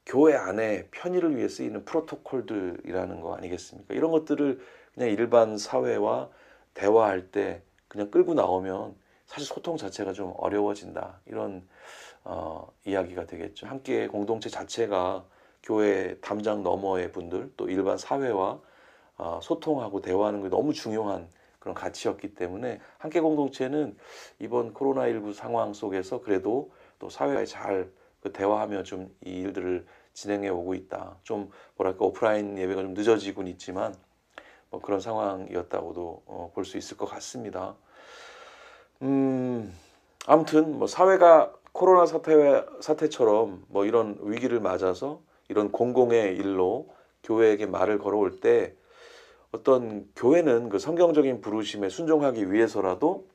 교회 안에 편의를 위해 쓰이는 프로토콜들이라는 거 아니겠습니까? 이런 것들을 그냥 일반 사회와 대화할 때 그냥 끌고 나오면 사실 소통 자체가 좀 어려워진다. 이런 이야기가 되겠죠. 함께 공동체 자체가 교회 담장 너머의 분들 또 일반 사회와 소통하고 대화하는 게 너무 중요한 그런 가치였기 때문에 함께 공동체는 이번 코로나19 상황 속에서 그래도 또 사회와 잘 대화하며 좀 이 일들을 진행해 오고 있다. 좀 뭐랄까 오프라인 예배가 좀 늦어지곤 있지만 뭐 그런 상황이었다고도 볼 수 있을 것 같습니다. 아무튼 뭐 사회가 코로나 사태처럼 뭐 이런 위기를 맞아서 이런 공공의 일로 교회에게 말을 걸어올 때 어떤 교회는 그 성경적인 부르심에 순종하기 위해서라도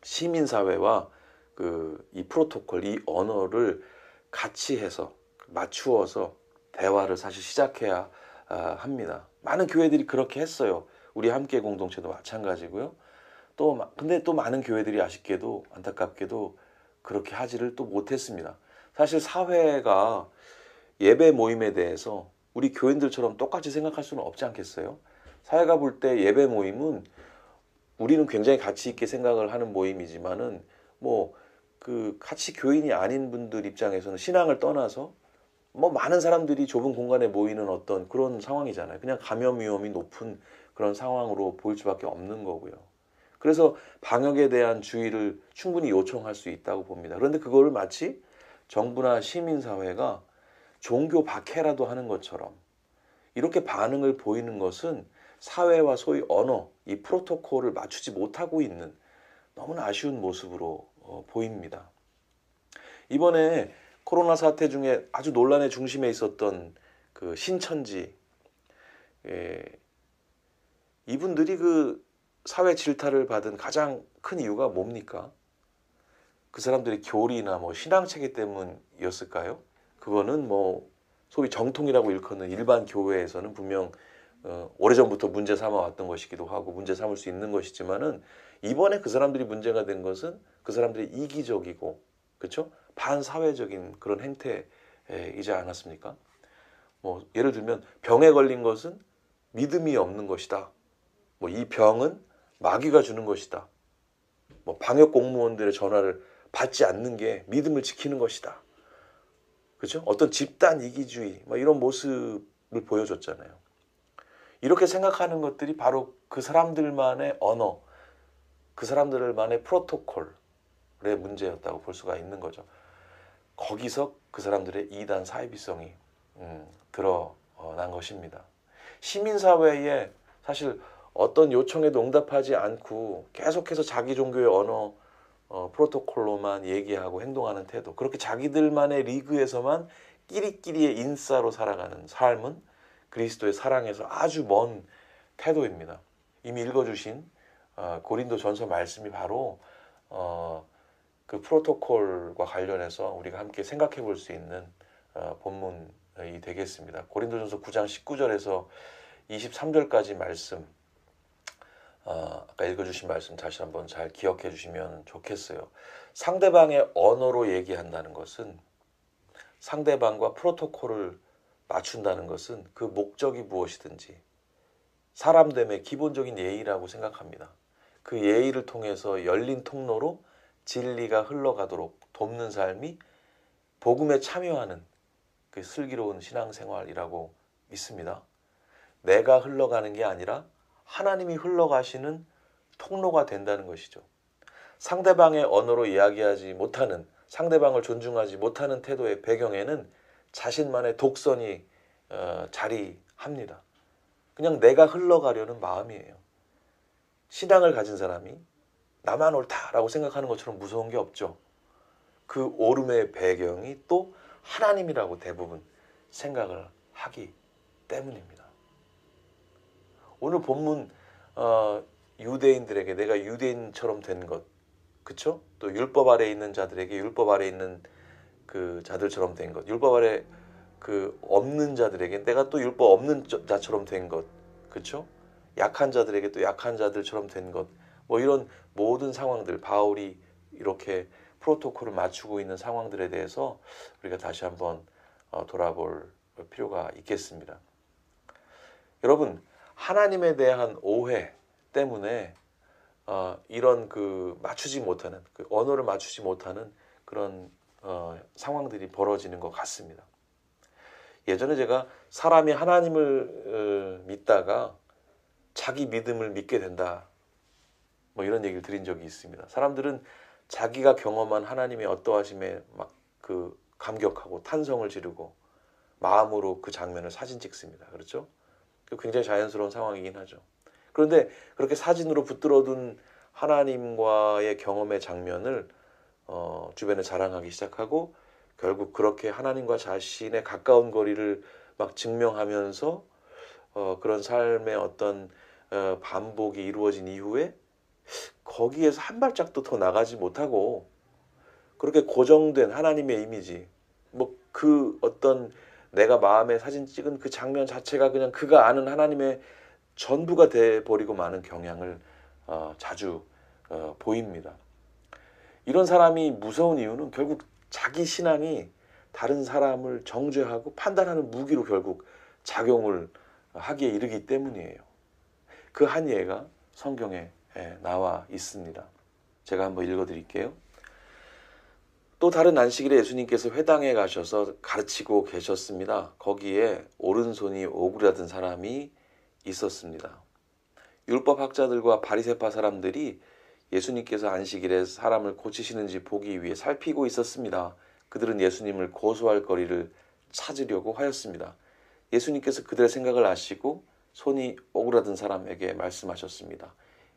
시민사회와 그 이 프로토콜, 이 언어를 같이 해서 맞추어서 대화를 사실 시작해야 합니다. 많은 교회들이 그렇게 했어요. 우리 함께 공동체도 마찬가지고요. 근데 또 많은 교회들이 아쉽게도 안타깝게도 그렇게 하지를 또 못했습니다. 사실 사회가 예배 모임에 대해서 우리 교인들처럼 똑같이 생각할 수는 없지 않겠어요? 사회가 볼 때 예배 모임은 우리는 굉장히 가치 있게 생각을 하는 모임이지만은 뭐 그 같이 교인이 아닌 분들 입장에서는 신앙을 떠나서 뭐 많은 사람들이 좁은 공간에 모이는 어떤 그런 상황이잖아요. 그냥 감염 위험이 높은 그런 상황으로 보일 수밖에 없는 거고요. 그래서 방역에 대한 주의를 충분히 요청할 수 있다고 봅니다. 그런데 그거를 마치 정부나 시민사회가 종교 박해라도 하는 것처럼 이렇게 반응을 보이는 것은 사회와 소위 언어, 이 프로토콜을 맞추지 못하고 있는 너무나 아쉬운 모습으로 보입니다. 이번에 코로나 사태 중에 아주 논란의 중심에 있었던 그 신천지, 이분들이 그 사회 질타를 받은 가장 큰 이유가 뭡니까? 그 사람들의 교리나 뭐 신앙체계 때문이었을까요? 그거는 뭐 소위 정통이라고 일컫는 일반 교회에서는 분명 오래전부터 문제 삼아 왔던 것이기도 하고 문제 삼을 수 있는 것이지만은 이번에 그 사람들이 문제가 된 것은 그 사람들이 이기적이고 그렇죠? 반사회적인 그런 행태이지 않았습니까? 뭐 예를 들면 병에 걸린 것은 믿음이 없는 것이다. 뭐 이 병은 마귀가 주는 것이다. 뭐 방역 공무원들의 전화를 받지 않는 게 믿음을 지키는 것이다. 그렇죠? 어떤 집단 이기주의 뭐 이런 모습을 보여줬잖아요. 이렇게 생각하는 것들이 바로 그 사람들만의 언어, 그 사람들만의 프로토콜의 문제였다고 볼 수가 있는 거죠. 거기서 그 사람들의 이단 사이비성이 드러난 것입니다. 시민사회에 사실 어떤 요청에도 응답하지 않고 계속해서 자기 종교의 언어, 프로토콜로만 얘기하고 행동하는 태도, 그렇게 자기들만의 리그에서만 끼리끼리의 인싸로 살아가는 삶은 그리스도의 사랑에서 아주 먼 태도입니다. 이미 읽어주신 고린도전서 말씀이 바로 그 프로토콜과 관련해서 우리가 함께 생각해 볼 수 있는 본문이 되겠습니다. 고린도전서 9장 19절에서 23절까지 말씀, 아까 읽어주신 말씀 다시 한번 잘 기억해 주시면 좋겠어요. 상대방의 언어로 얘기한다는 것은, 상대방과 프로토콜을 맞춘다는 것은 그 목적이 무엇이든지 사람됨의 기본적인 예의라고 생각합니다. 그 예의를 통해서 열린 통로로 진리가 흘러가도록 돕는 삶이 복음에 참여하는 그 슬기로운 신앙생활이라고 믿습니다. 내가 흘러가는 게 아니라 하나님이 흘러가시는 통로가 된다는 것이죠. 상대방의 언어로 이야기하지 못하는, 상대방을 존중하지 못하는 태도의 배경에는 자신만의 독선이 자리합니다. 그냥 내가 흘러가려는 마음이에요. 신앙을 가진 사람이 나만 옳다라고 생각하는 것처럼 무서운 게 없죠. 그 옳음의 배경이 또 하나님이라고 대부분 생각을 하기 때문입니다. 오늘 본문 유대인들에게 내가 유대인처럼 된 것, 그쵸? 또 율법 아래 있는 자들에게 율법 아래 있는 그 자들처럼 된 것, 율법 아래 그 없는 자들에게 내가 또 율법 없는 자처럼 된 것, 그쵸? 약한 자들에게 또 약한 자들처럼 된 것, 뭐 이런 모든 상황들, 바울이 이렇게 프로토콜을 맞추고 있는 상황들에 대해서 우리가 다시 한번 돌아볼 필요가 있겠습니다. 여러분, 하나님에 대한 오해 때문에 이런 그 맞추지 못하는, 그 언어를 맞추지 못하는 그런 상황들이 벌어지는 것 같습니다. 예전에 제가 사람이 하나님을 믿다가 자기 믿음을 믿게 된다, 뭐 이런 얘기를 드린 적이 있습니다. 사람들은 자기가 경험한 하나님의 어떠하심에 막 그 감격하고 탄성을 지르고 마음으로 그 장면을 사진 찍습니다. 그렇죠? 굉장히 자연스러운 상황이긴 하죠. 그런데 그렇게 사진으로 붙들어둔 하나님과의 경험의 장면을 주변에 자랑하기 시작하고 결국 그렇게 하나님과 자신의 가까운 거리를 막 증명하면서 그런 삶의 어떤 반복이 이루어진 이후에 거기에서 한 발짝도 더 나가지 못하고 그렇게 고정된 하나님의 이미지, 뭐 그 어떤 내가 마음에 사진 찍은 그 장면 자체가 그냥 그가 아는 하나님의 전부가 돼버리고 마는 경향을 자주 보입니다. 이런 사람이 무서운 이유는 결국 자기 신앙이 다른 사람을 정죄하고 판단하는 무기로 결국 작용을 하기에 이르기 때문이에요. 그 한 예가 성경에 나와 있습니다. 제가 한번 읽어드릴게요. 또 다른 안식일에 예수님께서 회당에 가셔서 가르치고 계셨습니다. 거기에 오른손이 오그라든 사람이 있었습니다. 율법학자들과 바리새파 사람들이 예수님께서 안식일에 사람을 고치시는지 보기 위해 살피고 있었습니다. 그들은 예수님을 고소할 거리를 찾으려고 하였습니다. 예수님께서 그들의 생각을 아시고 손이 오그라든 사람에게 말씀하셨습니다.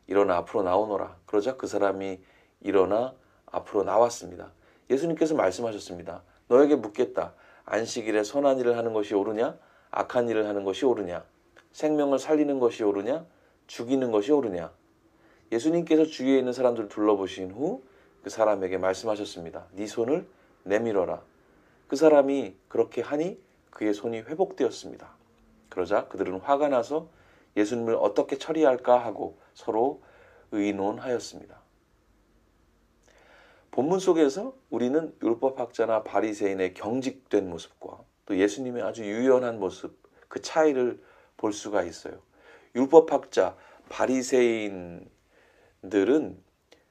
일어나 앞으로 나오너라. 그러자 그 사람이 일어나 앞으로 나왔습니다. 예수님께서 말씀하셨습니다. 너에게 묻겠다. 안식일에 선한 일을 하는 것이 옳으냐? 악한 일을 하는 것이 옳으냐? 생명을 살리는 것이 옳으냐? 죽이는 것이 옳으냐? 예수님께서 주위에 있는 사람들을 둘러보신 후 그 사람에게 말씀하셨습니다. 네 손을 내밀어라. 그 사람이 그렇게 하니 그의 손이 회복되었습니다. 그러자 그들은 화가 나서 예수님을 어떻게 처리할까 하고 서로 의논하였습니다. 본문 속에서 우리는 율법학자나 바리새인의 경직된 모습과 또 예수님의 아주 유연한 모습, 그 차이를 볼 수가 있어요. 율법학자, 바리새인들은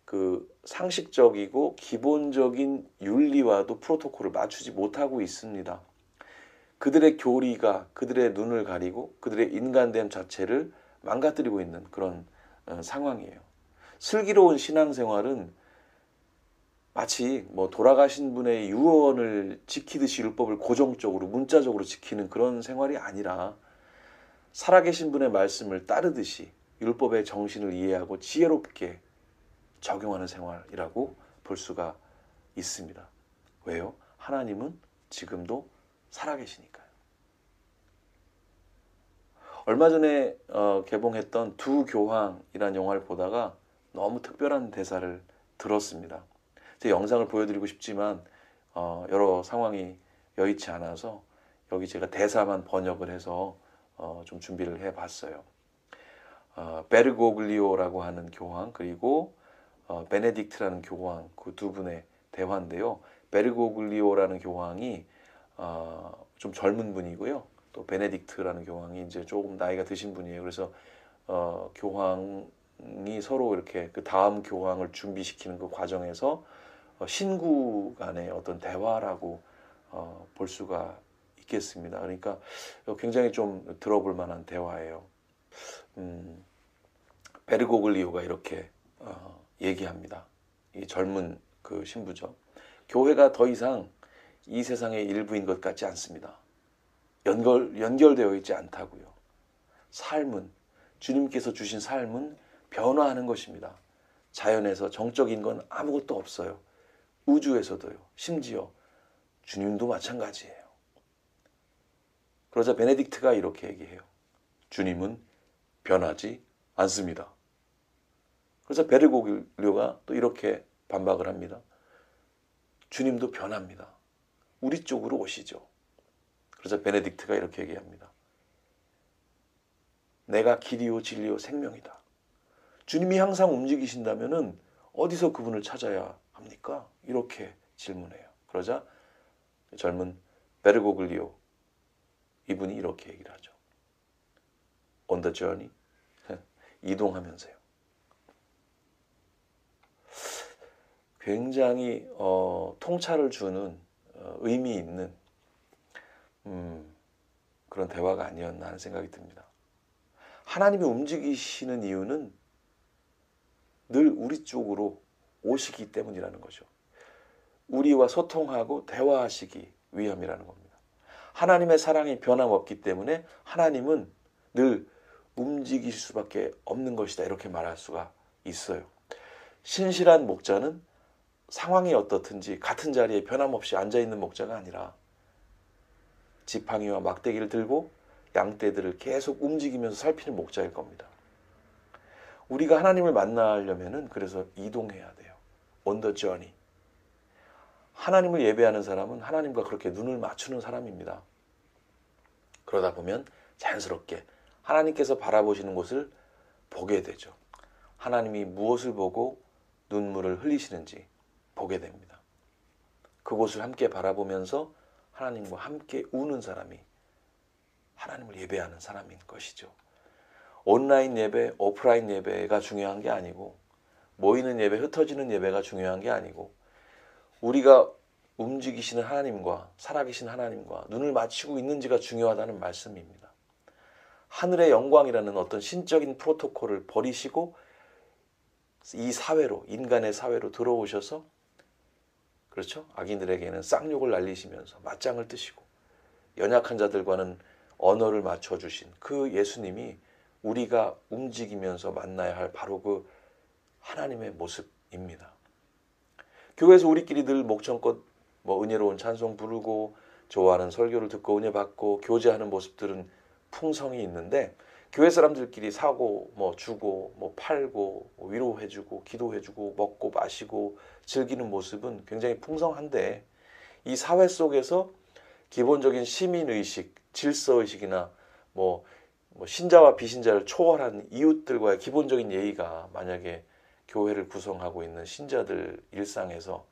그 상식적이고 기본적인 윤리와도 프로토콜을 맞추지 못하고 있습니다. 그들의 교리가 그들의 눈을 가리고 그들의 인간됨 자체를 망가뜨리고 있는 그런 상황이에요. 슬기로운 신앙생활은 마치 뭐 돌아가신 분의 유언을 지키듯이 율법을 고정적으로 문자적으로 지키는 그런 생활이 아니라 살아계신 분의 말씀을 따르듯이 율법의 정신을 이해하고 지혜롭게 적용하는 생활이라고 볼 수가 있습니다. 왜요? 하나님은 지금도 살아계시니까요. 얼마 전에 개봉했던 두 교황이라는 영화를 보다가 너무 특별한 대사를 들었습니다. 제 영상을 보여드리고 싶지만 여러 상황이 여의치 않아서 여기 제가 대사만 번역을 해서 좀 준비를 해봤어요. 베르고글리오라고 하는 교황 그리고 베네딕트라는 교황 그 두 분의 대화인데요. 베르고글리오라는 교황이 좀 젊은 분이고요. 또 베네딕트라는 교황이 이제 조금 나이가 드신 분이에요. 그래서 교황이 서로 이렇게 그 다음 교황을 준비시키는 그 과정에서 신구 간의 어떤 대화라고 볼 수가 있겠습니다. 그러니까 굉장히 좀 들어볼 만한 대화예요. 베르고글리오가 이렇게 얘기합니다. 이 젊은 그 신부죠. 교회가 더 이상 이 세상의 일부인 것 같지 않습니다. 연결되어 있지 않다고요. 삶은, 주님께서 주신 삶은 변화하는 것입니다. 자연에서 정적인 건 아무것도 없어요. 우주에서도요. 심지어 주님도 마찬가지예요. 그러자 베네딕트가 이렇게 얘기해요. 주님은 변하지 않습니다. 그래서 베르고글리오가 또 이렇게 반박을 합니다. 주님도 변합니다. 우리 쪽으로 오시죠. 그래서 베네딕트가 이렇게 얘기합니다. 내가 길이요 진리요 생명이다. 주님이 항상 움직이신다면은 어디서 그분을 찾아야 합니까? 이렇게 질문해요. 그러자 젊은 베르고글리오 이분이 이렇게 얘기를 하죠. On the journey. 이동하면서요. 굉장히 통찰을 주는 의미 있는 그런 대화가 아니었나 하는 생각이 듭니다. 하나님이 움직이시는 이유는 늘 우리 쪽으로 오시기 때문이라는 거죠. 우리와 소통하고 대화하시기 위함이라는 겁니다. 하나님의 사랑이 변함없기 때문에 하나님은 늘 움직이실 수밖에 없는 것이다. 이렇게 말할 수가 있어요. 신실한 목자는 상황이 어떻든지 같은 자리에 변함없이 앉아있는 목자가 아니라 지팡이와 막대기를 들고 양떼들을 계속 움직이면서 살피는 목자일 겁니다. 우리가 하나님을 만나려면은 그래서 이동해야 돼요. On the journey. 하나님을 예배하는 사람은 하나님과 그렇게 눈을 맞추는 사람입니다. 그러다 보면 자연스럽게 하나님께서 바라보시는 곳을 보게 되죠. 하나님이 무엇을 보고 눈물을 흘리시는지 보게 됩니다. 그곳을 함께 바라보면서 하나님과 함께 우는 사람이 하나님을 예배하는 사람인 것이죠. 온라인 예배, 오프라인 예배가 중요한 게 아니고 모이는 예배, 흩어지는 예배가 중요한 게 아니고 우리가 움직이시는 하나님과 살아계신 하나님과 눈을 맞추고 있는지가 중요하다는 말씀입니다. 하늘의 영광이라는 어떤 신적인 프로토콜을 버리시고 이 사회로, 인간의 사회로 들어오셔서 그렇죠? 악인들에게는 쌍욕을 날리시면서 맞짱을 뜨시고 연약한 자들과는 언어를 맞춰주신 그 예수님이 우리가 움직이면서 만나야 할 바로 그 하나님의 모습입니다. 교회에서 우리끼리 늘 목청껏 은혜로운 찬송 부르고 좋아하는 설교를 듣고 은혜 받고 교제하는 모습들은 풍성이 있는데 교회 사람들끼리 사고 주고 팔고 위로해주고 기도해주고 먹고 마시고 즐기는 모습은 굉장히 풍성한데 이 사회 속에서 기본적인 시민의식, 질서의식이나 신자와 비신자를 초월한 이웃들과의 기본적인 예의가 만약에 교회를 구성하고 있는 신자들 일상에서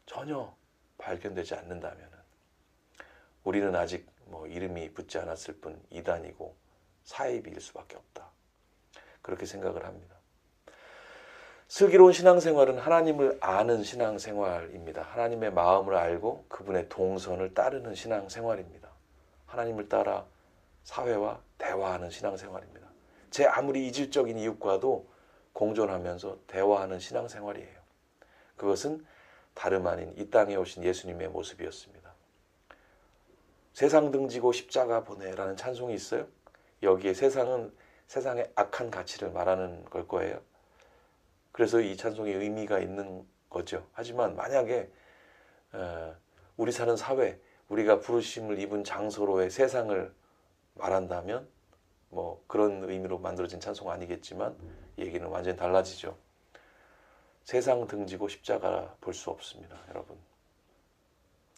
전혀 발견되지 않는다면 우리는 아직 이름이 붙지 않았을 뿐 이단이고 사이비일 수밖에 없다. 그렇게 생각을 합니다. 슬기로운 신앙생활은 하나님을 아는 신앙생활입니다. 하나님의 마음을 알고 그분의 동선을 따르는 신앙생활입니다. 하나님을 따라 사회와 대화하는 신앙생활입니다. 제 아무리 이질적인 이웃과도 공존하면서 대화하는 신앙생활이에요. 그것은 다름 아닌 이 땅에 오신 예수님의 모습이었습니다. 세상 등지고 십자가 보내라는 찬송이 있어요. 여기에 세상은 세상의 악한 가치를 말하는 걸 거예요. 그래서 이 찬송이 의미가 있는 거죠. 하지만 만약에 우리 사는 사회, 우리가 부르심을 입은 장소로의 세상을 말한다면 그런 의미로 만들어진 찬송 아니겠지만 얘기는 완전히 달라지죠. 세상 등지고 십자가 볼 수 없습니다. 여러분.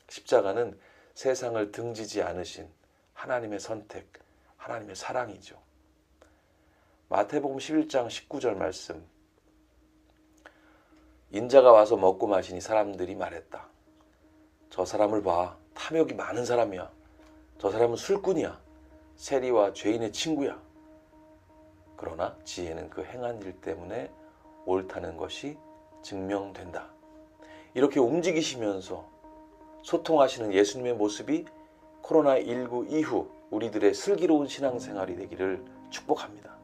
십자가는 세상을 등지지 않으신 하나님의 선택, 하나님의 사랑이죠. 마태복음 11장 19절 말씀. 인자가 와서 먹고 마시니 사람들이 말했다. 저 사람을 봐. 탐욕이 많은 사람이야. 저 사람은 술꾼이야. 세리와 죄인의 친구야. 그러나 지혜는 그 행한 일 때문에 옳다는 것이 증명된다. 이렇게 움직이시면서 소통하시는 예수님의 모습이 코로나19 이후 우리들의 슬기로운 신앙생활이 되기를 축복합니다.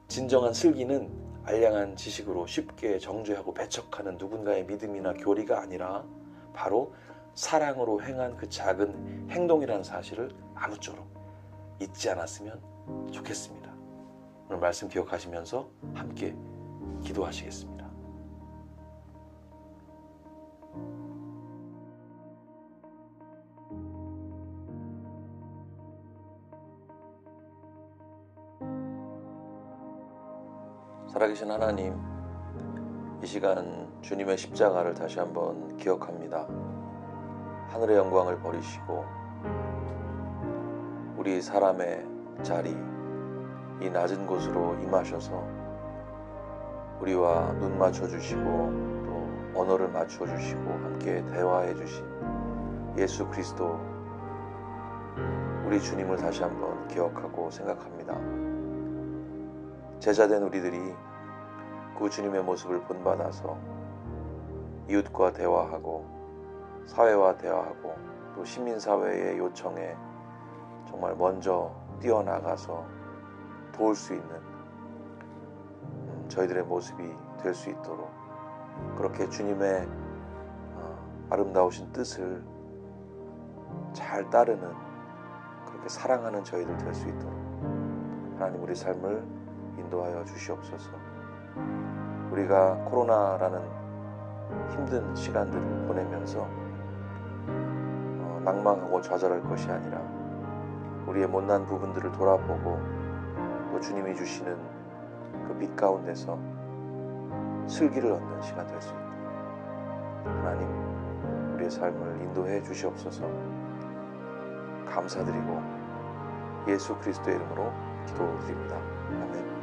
진정한 슬기는 알량한 지식으로 쉽게 정죄하고 배척하는 누군가의 믿음이나 교리가 아니라 바로 사랑으로 행한 그 작은 행동이라는 사실을 아무쪼록 잊지 않았으면 좋겠습니다. 오늘 말씀 기억하시면서 함께 기도하시겠습니다. 살아계신 하나님, 이 시간 주님의 십자가를 다시 한번 기억합니다. 하늘의 영광을 버리시고 우리 사람의 자리, 이 낮은 곳으로 임하셔서 우리와 눈 맞춰주시고 또 언어를 맞춰주시고 함께 대화해 주신 예수 그리스도, 우리 주님을 다시 한번 기억하고 생각합니다. 제자된 우리들이 그 주님의 모습을 본받아서 이웃과 대화하고 사회와 대화하고 또 시민사회의 요청에 정말 먼저 뛰어나가서 도울 수 있는 저희들의 모습이 될 수 있도록, 그렇게 주님의 아름다우신 뜻을 잘 따르는, 그렇게 사랑하는 저희들 될 수 있도록 하나님 우리 삶을 인도하여 주시옵소서. 우리가 코로나라는 힘든 시간들을 보내면서 낭망하고 좌절할 것이 아니라 우리의 못난 부분들을 돌아보고 또 주님이 주시는 그 빛 가운데서 슬기를 얻는 시간 될 수 있도록 하나님 우리의 삶을 인도해 주시옵소서. 감사드리고 예수 그리스도의 이름으로 기도드립니다. 아멘.